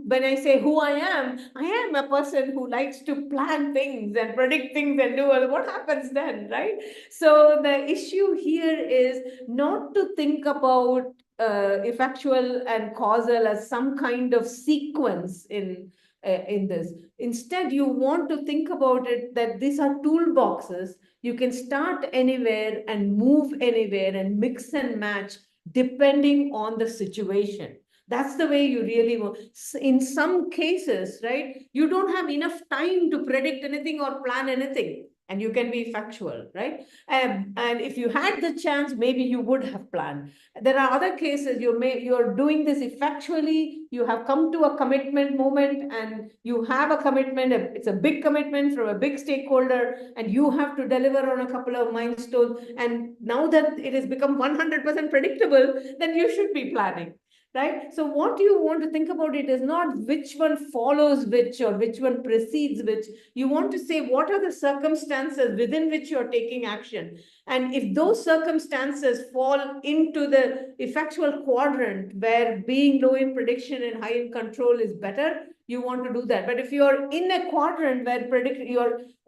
when I say who I am a person who likes to plan things and predict things and do what happens then, right? So the issue here is not to think about effectual and causal as some kind of sequence in this. Instead, you want to think about it that these are toolboxes. You can start anywhere and move anywhere and mix and match depending on the situation. That's the way you really want. In some cases, right, you don't have enough time to predict anything or plan anything, and you can be factual, right? And if you had the chance, maybe you would have planned. There are other cases you're doing this effectually. You have come to a commitment moment, and you have a commitment. It's a big commitment from a big stakeholder, and you have to deliver on a couple of milestones. And now that it has become 100% predictable, then you should be planning. Right? So what you want to think about it is not which one follows which or which one precedes which. You want to say what are the circumstances within which you're taking action. And if those circumstances fall into the effectual quadrant where being low in prediction and high in control is better, you want to do that. But if you're in a quadrant where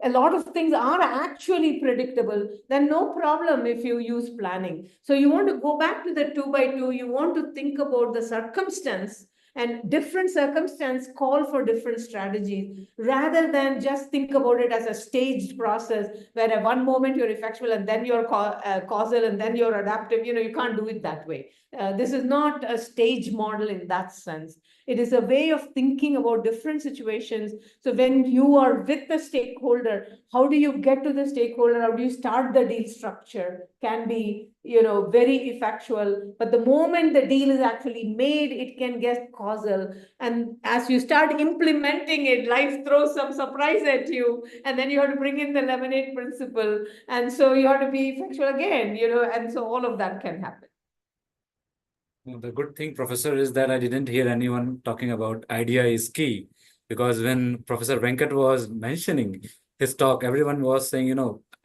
a lot of things are actually predictable, then no problem if you use planning. So you want to go back to the 2x2. You want to think about the circumstance, and different circumstances call for different strategies, rather than just think about it as a staged process where at one moment you're effectual and then you're causal and then you're adaptive. You can't do it that way. This is not a stage model in that sense. It is a way of thinking about different situations. So when you are with the stakeholder, how do you get to the stakeholder? How do you start the deal structure? Can be, very effectual. But the moment the deal is actually made, it can get causal. And as you start implementing it, life throws some surprise at you. And then you have to bring in the lemonade principle. And so you have to be effectual again, and so all of that can happen. The good thing, Professor, is that I didn't hear anyone talking about idea is key, because when Professor Venkat was mentioning his talk, everyone was saying,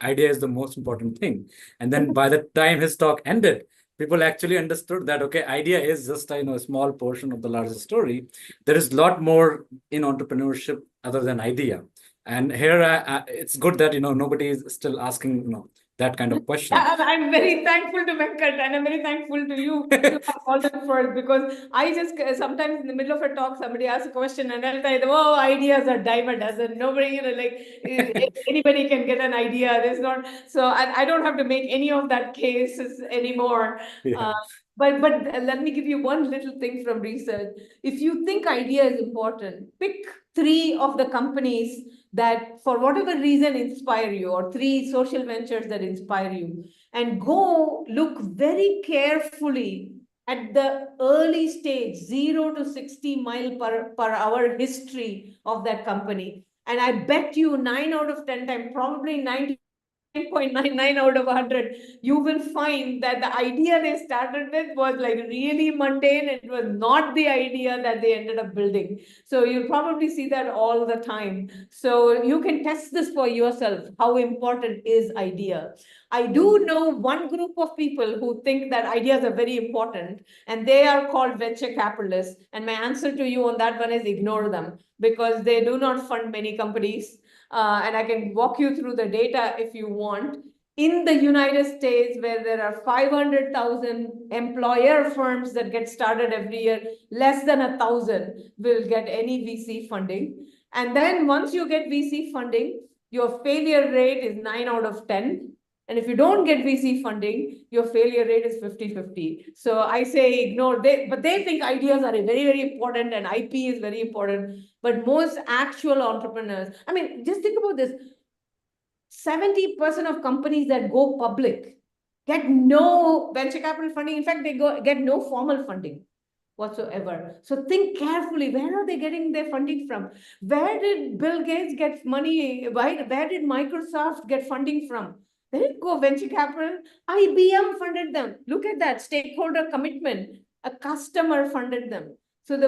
idea is the most important thing. And then by the time his talk ended, people actually understood that, okay, idea is just a small portion of the larger story. There is a lot more in entrepreneurship other than idea. And here, it's good that, nobody is still asking, that kind of question. I'm very thankful to Venkat, and I'm very thankful to you to have called them first, because I just sometimes in the middle of a talk, somebody asks a question and I'll say, oh, ideas are dime a dozen. Nobody, anybody can get an idea. There's not, so I don't have to make any of that cases anymore. Yeah. But let me give you one little thing from research. If you think idea is important, pick 3 of the companies that for whatever reason inspire you, or 3 social ventures that inspire you, and go look very carefully at the early stage 0 to 60 mile per hour history of that company. And I bet you 9 out of 10 times, probably 99 out of 100, you will find that the idea they started with was like really mundane. It was not the idea that they ended up building. So you'll probably see that all the time. So you can test this for yourself. How important is idea? I do know one group of people who think that ideas are very important, and they are called venture capitalists. And my answer to you on that one is ignore them, because they do not fund many companies. And I can walk you through the data if you want. In the United States, where there are 500,000 employer firms that get started every year, less than 1,000 will get any VC funding. And then once you get VC funding, your failure rate is 9 out of 10. And if you don't get VC funding, your failure rate is 50-50. So I say ignore, but they think ideas are very, very important and IP is very important. But most actual entrepreneurs, I mean, just think about this. 70% of companies that go public get no venture capital funding. In fact, they get no formal funding whatsoever. So think carefully, where are they getting their funding from? Where did Bill Gates get money? Where did Microsoft get funding from? They didn't go venture capital. IBM funded them. Look at that stakeholder commitment. A customer funded them. So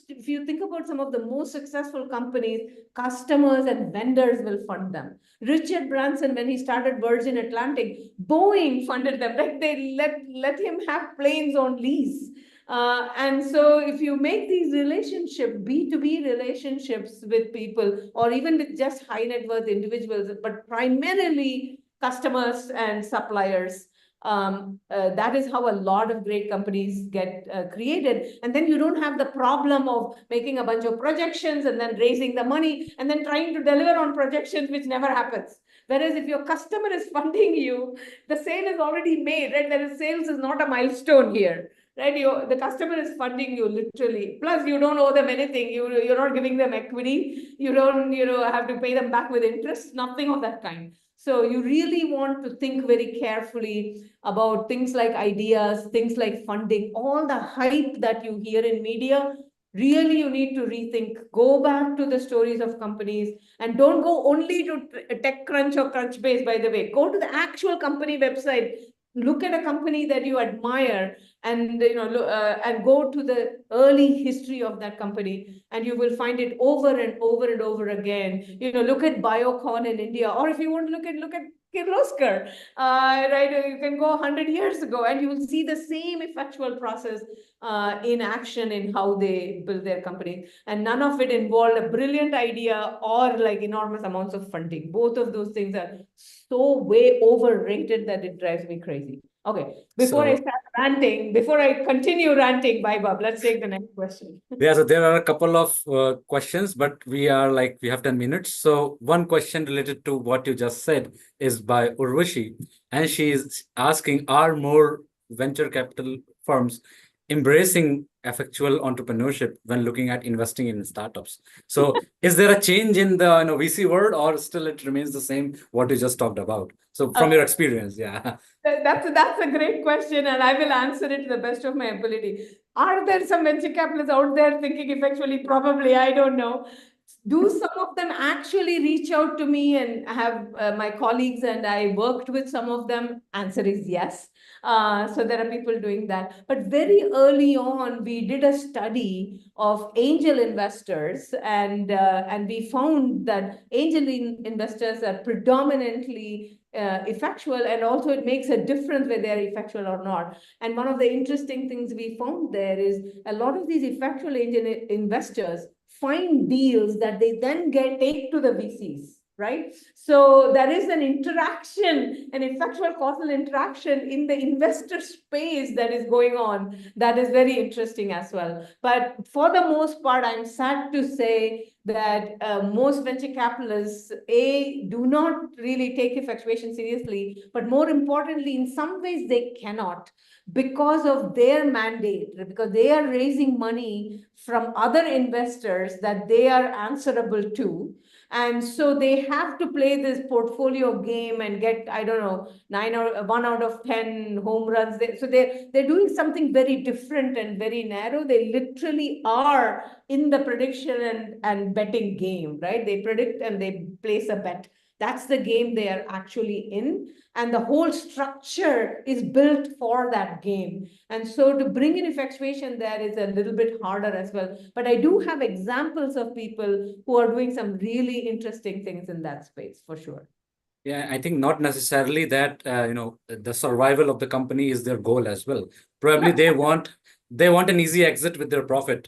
if you think about some of the most successful companies, customers and vendors will fund them. Richard Branson, when he started Virgin Atlantic, Boeing funded them. Like they let him have planes on lease. And so if you make these relationships, B2B relationships with people, or even with just high net worth individuals, but primarily customers and suppliers, that is how a lot of great companies get created. And then you don't have the problem of making a bunch of projections and then raising the money and then trying to deliver on projections, which never happens. Whereas if your customer is funding you, the sale is already made, right? Sales is not a milestone here, right? The customer is funding you literally. Plus, you don't owe them anything. You're not giving them equity. You don't, have to pay them back with interest. Nothing of that kind. So you really want to think very carefully about things like ideas, things like funding, all the hype that you hear in media. Really, you need to rethink. Go back to the stories of companies and don't go only to TechCrunch or Crunchbase, by the way. Go to the actual company website. Look at a company that you admire and and go to the early history of that company, and you will find it over and over and over again. Look at Biocon in India, or if you want to look at Kirloskar, right? You can go 100 years ago, and you will see the same effectual process in action in how they build their company. And none of it involved a brilliant idea or like enormous amounts of funding. Both of those things are so way overrated that it drives me crazy. Okay, before I start ranting, before I continue ranting, Vaibhav, let's take the next question. Yeah, so there are a couple of questions, but we have 10 minutes. So one question related to what you just said is by Urvashi, and she is asking, are more venture capital firms embracing effectual entrepreneurship when looking at investing in startups? So is there a change in the VC world, or still it remains the same what you just talked about? So from your experience, yeah. That's a great question, and I will answer it to the best of my ability. Are there some venture capitalists out there thinking effectually? Probably, I don't know. Do some of them actually reach out to me and have my colleagues and I worked with some of them? Answer is yes. So there are people doing that. But very early on, we did a study of angel investors, and we found that angel investors are predominantly effectual, and also it makes a difference whether they're effectual or not. And one of the interesting things we found there is a lot of these effectual angel investors find deals that they then take to the VCs, right? So there is an interaction, an effectual causal interaction in the investor space that is going on. That is very interesting as well. But for the most part, I'm sad to say that most venture capitalists, do not really take effectuation seriously, but more importantly, in some ways they cannot, because of their mandate, because they are raising money from other investors that they are answerable to. And so they have to play this portfolio game and get, I don't know, 1 out of 10 home runs. So they're doing something very different and very narrow. They literally are in the prediction and betting game, right? They predict and they place a bet. That's the game they are actually in. And the whole structure is built for that game. And so to bring in effectuation there is a little bit harder as well. But I do have examples of people who are doing some really interesting things in that space, for sure. Yeah, I think not necessarily that the survival of the company is their goal as well. Probably they want an easy exit with their profit,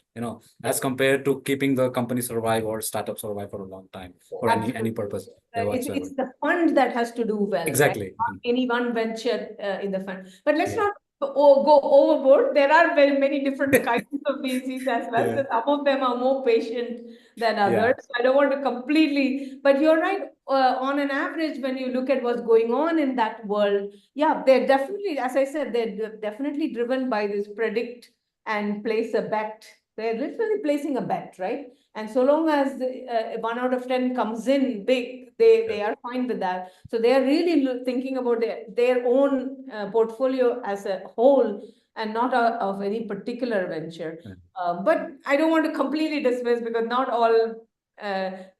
as compared to keeping the company survive or startup survive for a long time for any purpose whatsoever. It's the fund that has to do well, Exactly. Right? Not any one venture in the fund. But let's not go overboard. There are very many different kinds of VCs as well. Yeah. So some of them are more patient than others. Yeah. So I don't want to completely, but you're right. On an average, when you look at what's going on in that world, yeah, they're definitely, as I said, they're definitely driven by this predict and place a bet. They're literally placing a bet, right? And so long as 1 out of 10 comes in big, they are fine with that. So they are really thinking about their own portfolio as a whole and not of any particular venture. But I don't want to completely dismiss, because not all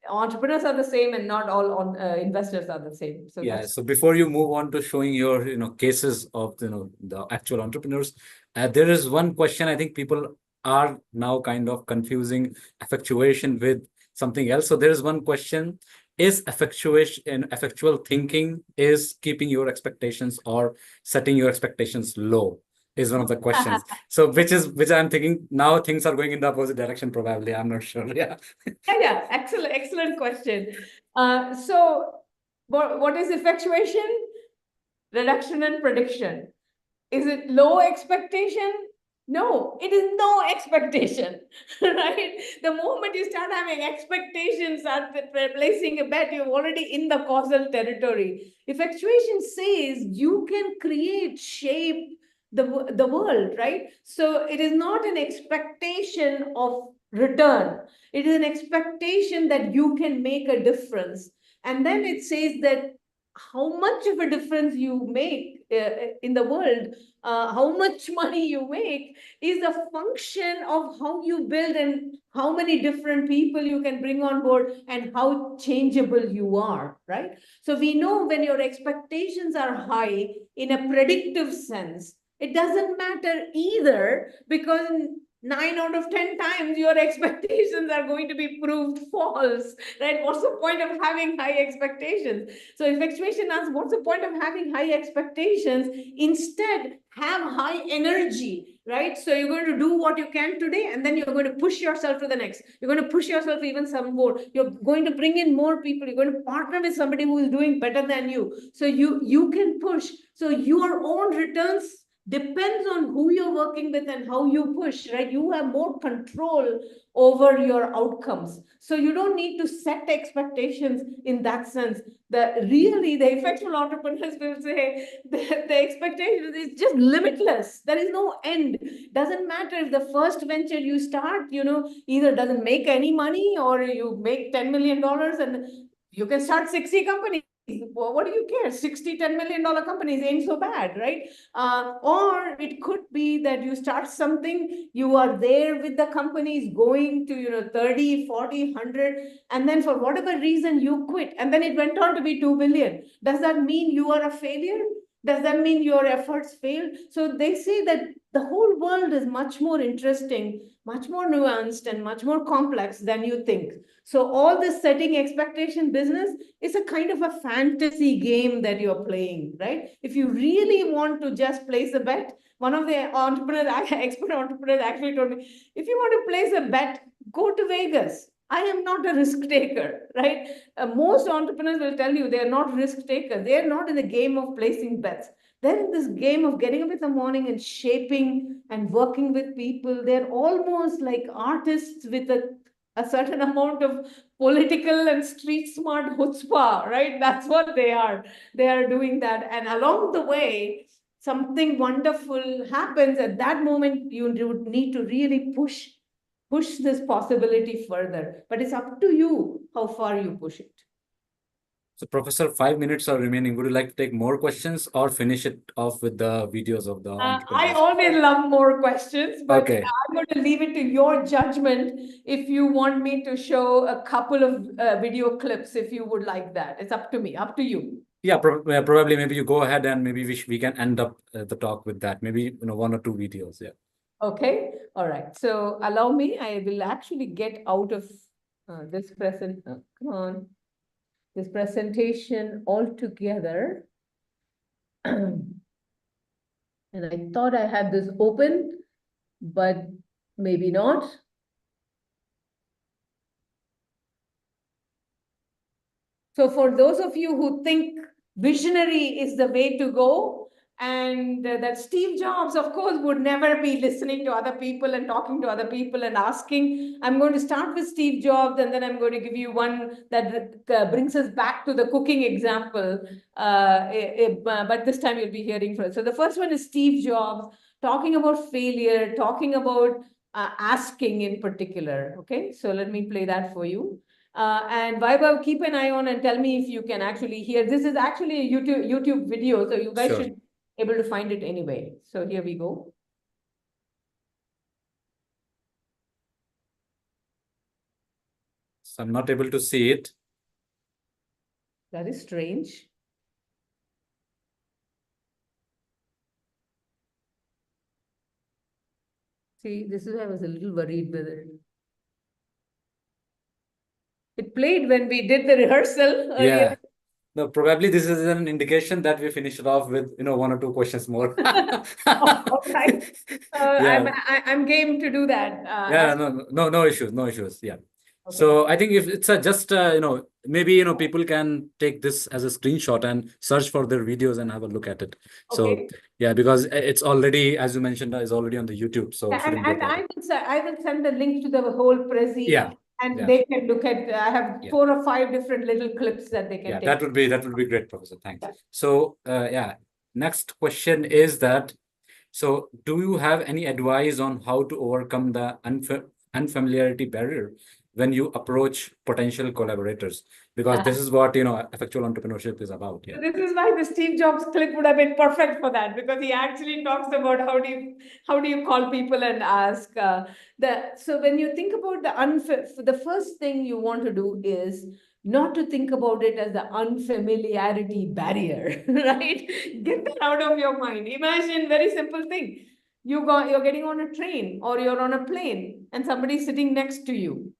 entrepreneurs are the same and not all investors are the same. So yeah. So before you move on to showing your cases of the actual entrepreneurs, there is one question I think people are now kind of confusing effectuation with something else. So there is one question: is effectuation, effectual thinking, is keeping your expectations or setting your expectations low? Is one of the questions. So which I'm thinking now things are going in the opposite direction, probably. I'm not sure. Yeah. Yeah, excellent question. So what is effectuation? Reduction and prediction. Is it low expectation? No, it is no expectation, right? The moment you start having expectations, start placing a bet, you're already in the causal territory. Effectuation says you can create, shape the world, right? So it is not an expectation of return. It is an expectation that you can make a difference. And then it says that how much of a difference you make in the world, how much money you make is a function of how you build and how many different people you can bring on board and how changeable you are, right? So we know when your expectations are high in a predictive sense, it doesn't matter either, because 9 out of 10 times your expectations are going to be proved false, right? What's the point of having high expectations? So effectuation asks, what's the point of having high expectations? Instead, have high energy, right? So you're going to do what you can today, and then you're going to push yourself to the next. You're going to push yourself even some more. You're going to bring in more people. You're going to partner with somebody who is doing better than you. So you can push. So your own returns depends on who you're working with and how you push, right? You have more control over your outcomes. So you don't need to set expectations in that sense. The effectual entrepreneurs will say the expectation is just limitless. There is no end. Doesn't matter if the first venture you start, either doesn't make any money or you make $10 million and you can start 60 companies. What do you care? 60 $10 million companies ain't so bad, right? Or it could be that you start something, you are there with the companies going to 30, 40, 100, and then for whatever reason you quit, and then it went on to be 2 billion. Does that mean you are a failure? Does that mean your efforts failed? So they say that the whole world is much more interesting, much more nuanced, and much more complex than you think. So all this setting expectation business is a kind of a fantasy game that you're playing, right? If you really want to just place a bet, one of the expert entrepreneurs actually told me, if you want to place a bet, go to Vegas. I am not a risk taker, right? Most entrepreneurs will tell you they are not risk takers. They are not in the game of placing bets. They're in this game of getting up in the morning and shaping and working with people. They're almost like artists with a certain amount of political and street smart chutzpah, right? That's what they are. They are doing that. And along the way, something wonderful happens. At that moment, you would need to really push this possibility further. But it's up to you how far you push it. So, Professor, 5 minutes are remaining. Would you like to take more questions or finish it off with the videos of the I entrepreneurs? always love more questions, but Okay. I'm going to leave it to your judgment if you want me to show a couple of video clips, if you would like that. It's up to me, up to you. Yeah, probably maybe you go ahead and maybe we can end up the talk with that. Maybe 1 or 2 videos. Yeah. Okay, all right. So allow me, I will actually get out of this presentation altogether. And I thought I had this open, but maybe not. So for those of you who think visionary is the way to go, and that Steve Jobs, of course, would never be listening to other people and talking to other people and asking. I'm going to start with Steve Jobs, and then I'm going to give you one that brings us back to the cooking example. But this time you'll be hearing from. So the first one is Steve Jobs talking about failure, talking about asking in particular. Okay, so let me play that for you. And Vaibhav, keep an eye on and tell me if you can actually hear. This is actually a YouTube video, so you guys Sure. should be able to find it anyway. So here we go. So I'm not able to see it. That is strange. See, this is why I was a little worried whether it played when we did the rehearsal earlier. Yeah. No, probably this is an indication that we finished it off with, one or two questions more. All right. Yeah. I'm game to do that. Yeah, no issues, no issues. Yeah. Okay. So I think if it's a just maybe people can take this as a screenshot and search for their videos and have a look at it. So Okay. yeah, because it's already, as you mentioned, is already on the YouTube, so it And shouldn't be a problem. I will send the link to the whole Prezi, Yeah, and yeah. they can look at. I have Yeah. 4 or 5 different little clips that they can Yeah, take. that would be great, Professor. Thanks. Yeah. So yeah, next question is that, so do you have any advice on how to overcome the unfamiliarity barrier when you approach potential collaborators? Because this is what, effectual entrepreneurship is about. Yeah. This is why the Steve Jobs clip would have been perfect for that, because he actually talks about how do you call people and ask so when you think about the first thing you want to do is not to think about it as the unfamiliarity barrier, right? Get that out of your mind. Imagine very simple thing. You're getting on a train or you're on a plane and somebody's sitting next to you.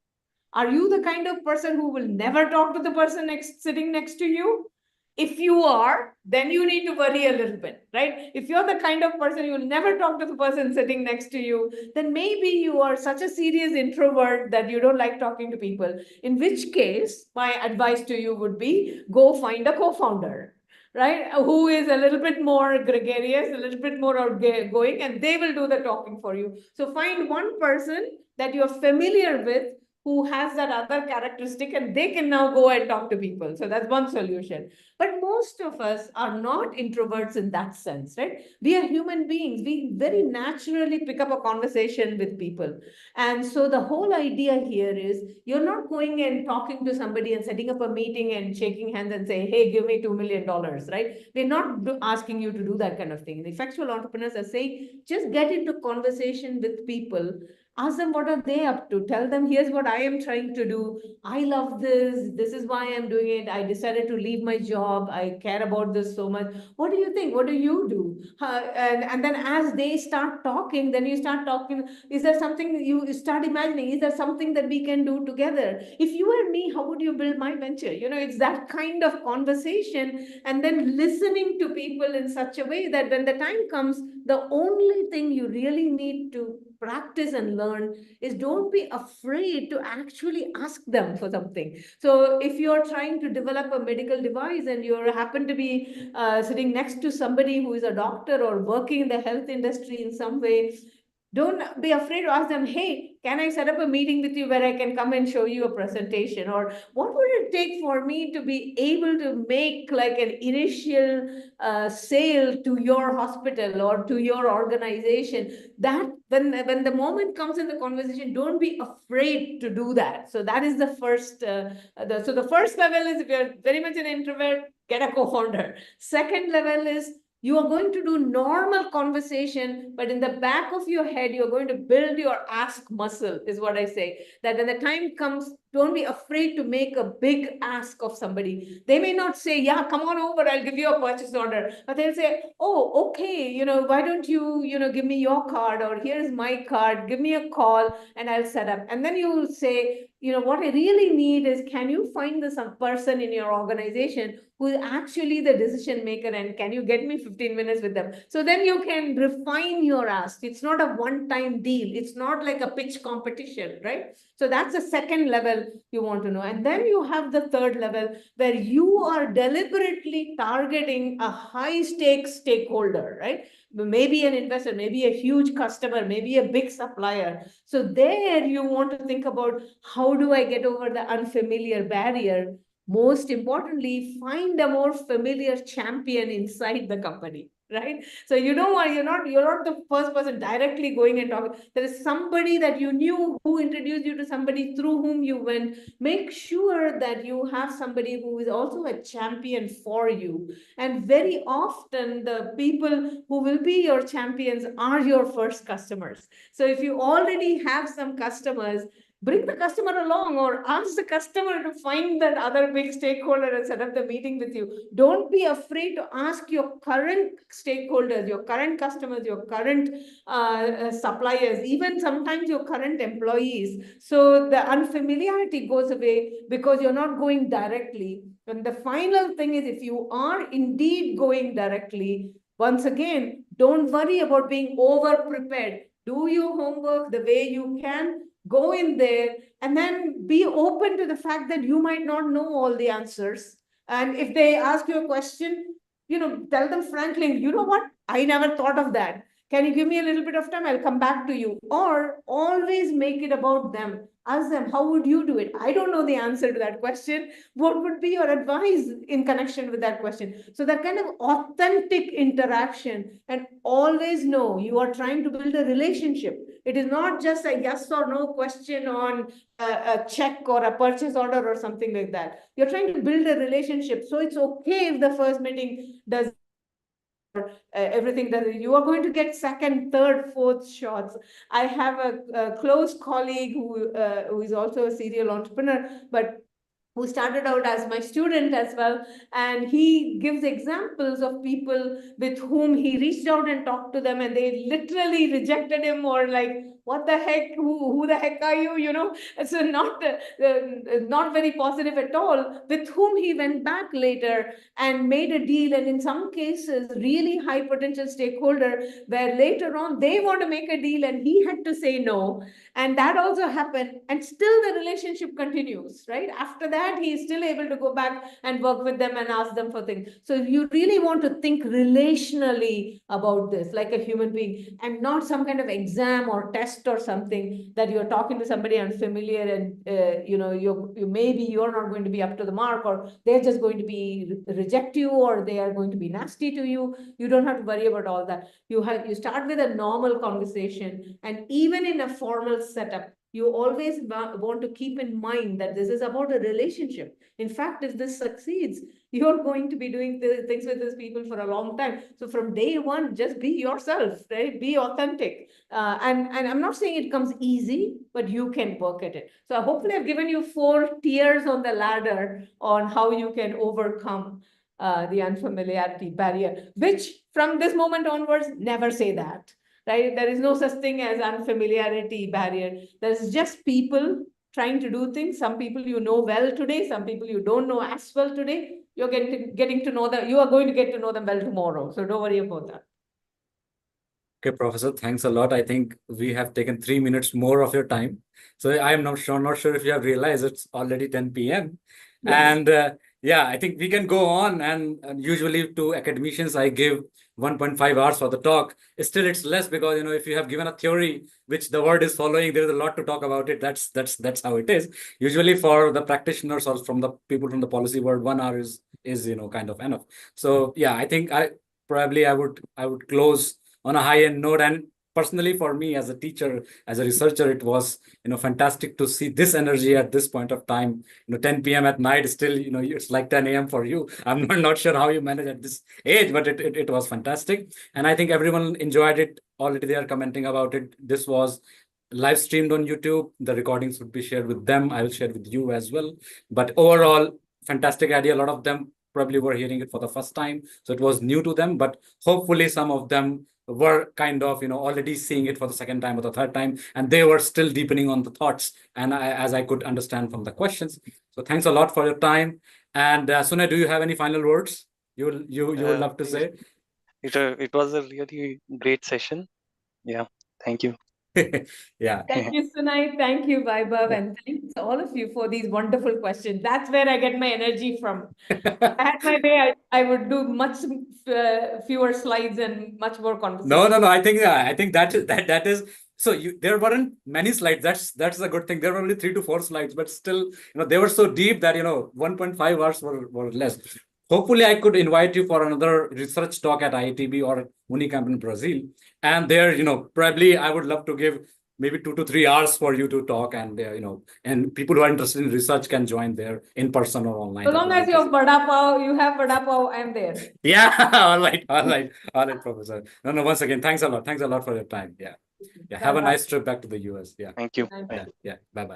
Are you the kind of person who will never talk to the person sitting next to you? If you are, then you need to worry a little bit, right? If you're the kind of person you will never talk to the person sitting next to you, then maybe you are such a serious introvert that you don't like talking to people. In which case, my advice to you would be go find a co-founder, right? Who is a little bit more gregarious, a little bit more outgoing, and they will do the talking for you. So find one person that you're familiar with who has that other characteristic, and they can now go and talk to people. So that's one solution. But most of us are not introverts in that sense, right? We are human beings. We very naturally pick up a conversation with people. And so the whole idea here is you're not going and talking to somebody and setting up a meeting and shaking hands and say, hey, give me $2 million, right? We're not asking you to do that kind of thing. The effectual entrepreneurs are saying, just get into conversation with people. Ask them what are they up to. Tell them, here's what I am trying to do. I love this. This is why I'm doing it. I decided to leave my job. I care about this so much. What do you think? What do you do? And then as they start talking, then you start talking. Is there something you start imagining? Is there something that we can do together? If you were me, how would you build my venture? It's that kind of conversation, and then listening to people in such a way that when the time comes, the only thing you really need to practice and learn is don't be afraid to actually ask them for something. So if you're trying to develop a medical device and you happen to be sitting next to somebody who is a doctor or working in the health industry in some way, don't be afraid to ask them, hey, can I set up a meeting with you where I can come and show you a presentation? Or what would it take for me to be able to make like an initial sale to your hospital or to your organization? That when the moment comes in the conversation, don't be afraid to do that. So that is the first. So the first level is, if you're very much an introvert, get a co-founder. Second level is, you are going to do normal conversation, but in the back of your head, you're going to build your ask muscle, is what I say. That when the time comes, don't be afraid to make a big ask of somebody. They may not say, yeah, come on over, I'll give you a purchase order. But they'll say, oh, okay, why don't you, give me your card, or here's my card, give me a call and I'll set up. And then you say, what I really need is, can you find some person in your organization who is actually the decision maker, and can you get me 15 minutes with them? So then you can refine your ask. It's not a one-time deal. It's not like a pitch competition, right? So that's the second level you want to know. And then you have the third level where you are deliberately targeting a high stakes stakeholder, right? Maybe an investor, maybe a huge customer, maybe a big supplier. So there you want to think about, how do I get over the unfamiliar barrier? Most importantly, find a more familiar champion inside the company, right? So you know what, you're not the first person directly going and talking. There is somebody that you knew who introduced you to somebody through whom you went. Make sure that you have somebody who is also a champion for you. And very often the people who will be your champions are your first customers. So if you already have some customers, bring the customer along or ask the customer to find that other big stakeholder and set up the meeting with you. Don't be afraid to ask your current stakeholders, your current customers, your current suppliers, even sometimes your current employees. So the unfamiliarity goes away because you're not going directly. And the final thing is, if you are indeed going directly, once again, don't worry about being over prepared. Do your homework the way you can, go in there, and then be open to the fact that you might not know all the answers. And if they ask you a question, tell them frankly, you know what? I never thought of that. Can you give me a little bit of time? I'll come back to you. Or always make it about them. Ask them, how would you do it? I don't know the answer to that question. What would be your advice in connection with that question? So that kind of authentic interaction, and always know you are trying to build a relationship. It is not just a yes or no question on a check or a purchase order or something like that. You're trying to build a relationship. So it's okay if the first meeting does everything that you are going to get second, third, fourth shots. I have a close colleague who is also a serial entrepreneur, but who started out as my student as well. And he gives examples of people with whom he reached out and talked to them, and they literally rejected him, or like, what the heck, who the heck are you, So not very positive at all, with whom he went back later and made a deal. And in some cases, really high potential stakeholder, where later on they want to make a deal and he had to say no. And that also happened, and still the relationship continues, right? After that, he is still able to go back and work with them and ask them for things. So you really want to think relationally about this, like a human being, and not some kind of exam or test or something that you're talking to somebody unfamiliar, and maybe you're not going to be up to the mark, or they're just going to be reject you, or they are going to be nasty to you. You don't have to worry about all that. You start with a normal conversation, and even in a formal setup, you always want to keep in mind that this is about a relationship. In fact, if this succeeds, you're going to be doing things with these people for a long time. So from day one, just be yourself, right? Be authentic. And I'm not saying it comes easy, but you can work at it. So hopefully I've given you 4 tiers on the ladder on how you can overcome the unfamiliarity barrier, which from this moment onwards, never say that, right? There is no such thing as unfamiliarity barrier. There's just people trying to do things. Some people you know well today, some people you don't know as well today. You're getting to know them. You are going to get to know them well tomorrow. So don't worry about that. Okay, Professor, thanks a lot. I think we have taken 3 minutes more of your time. So I am not sure if you have realized it's already 10 p.m. Yes. And yeah, I think we can go on. And usually to academicians, I give 1.5 hours for the talk. Still, it's less because, if you have given a theory which the world is following, there's a lot to talk about it. That's how it is. Usually for the practitioners or from the people from the policy world, 1 hour is kind of enough. So yeah, I think I would close on a high-end note. And personally, for me as a teacher, as a researcher, it was fantastic to see this energy at this point of time. 10 p.m. at night, still it's like 10 a.m. for you. I'm not sure how you manage at this age, but it was fantastic, and I think everyone enjoyed it. Already they are commenting about it. This was live streamed on YouTube. The recordings would be shared with them. I will share with you as well. But overall, fantastic idea. A lot of them probably were hearing it for the first time, so it was new to them. But hopefully, some of them were kind of already seeing it for the second time or the third time, and they were still deepening on the thoughts, and as I could understand from the questions. So thanks a lot for your time. And Sunay, do you have any final words you would love to say? It was a really great session. Yeah, thank you. Yeah. Thank you, Sunai. Thank you, Vaibhav. Yeah. And thanks all of you for these wonderful questions. That's where I get my energy from. If I had my way, I would do much fewer slides and much more conversation. No. I think that is so. There weren't many slides. That's a good thing. There were only 3 to 4 slides, but still, they were so deep that 1.5 hours were less. Hopefully, I could invite you for another research talk at IITB or Unicamp in Brazil, and there, probably I would love to give maybe 2 to 3 hours for you to talk, and and people who are interested in research can join there in person or online. So long as you have vada pav, I'm there. Yeah, all right, Professor. No, once again, thanks a lot for your time. Yeah. Have a Bye-bye. nice trip back to the US. Yeah. Thank you. Bye-bye. Bye. Yeah. Bye-bye.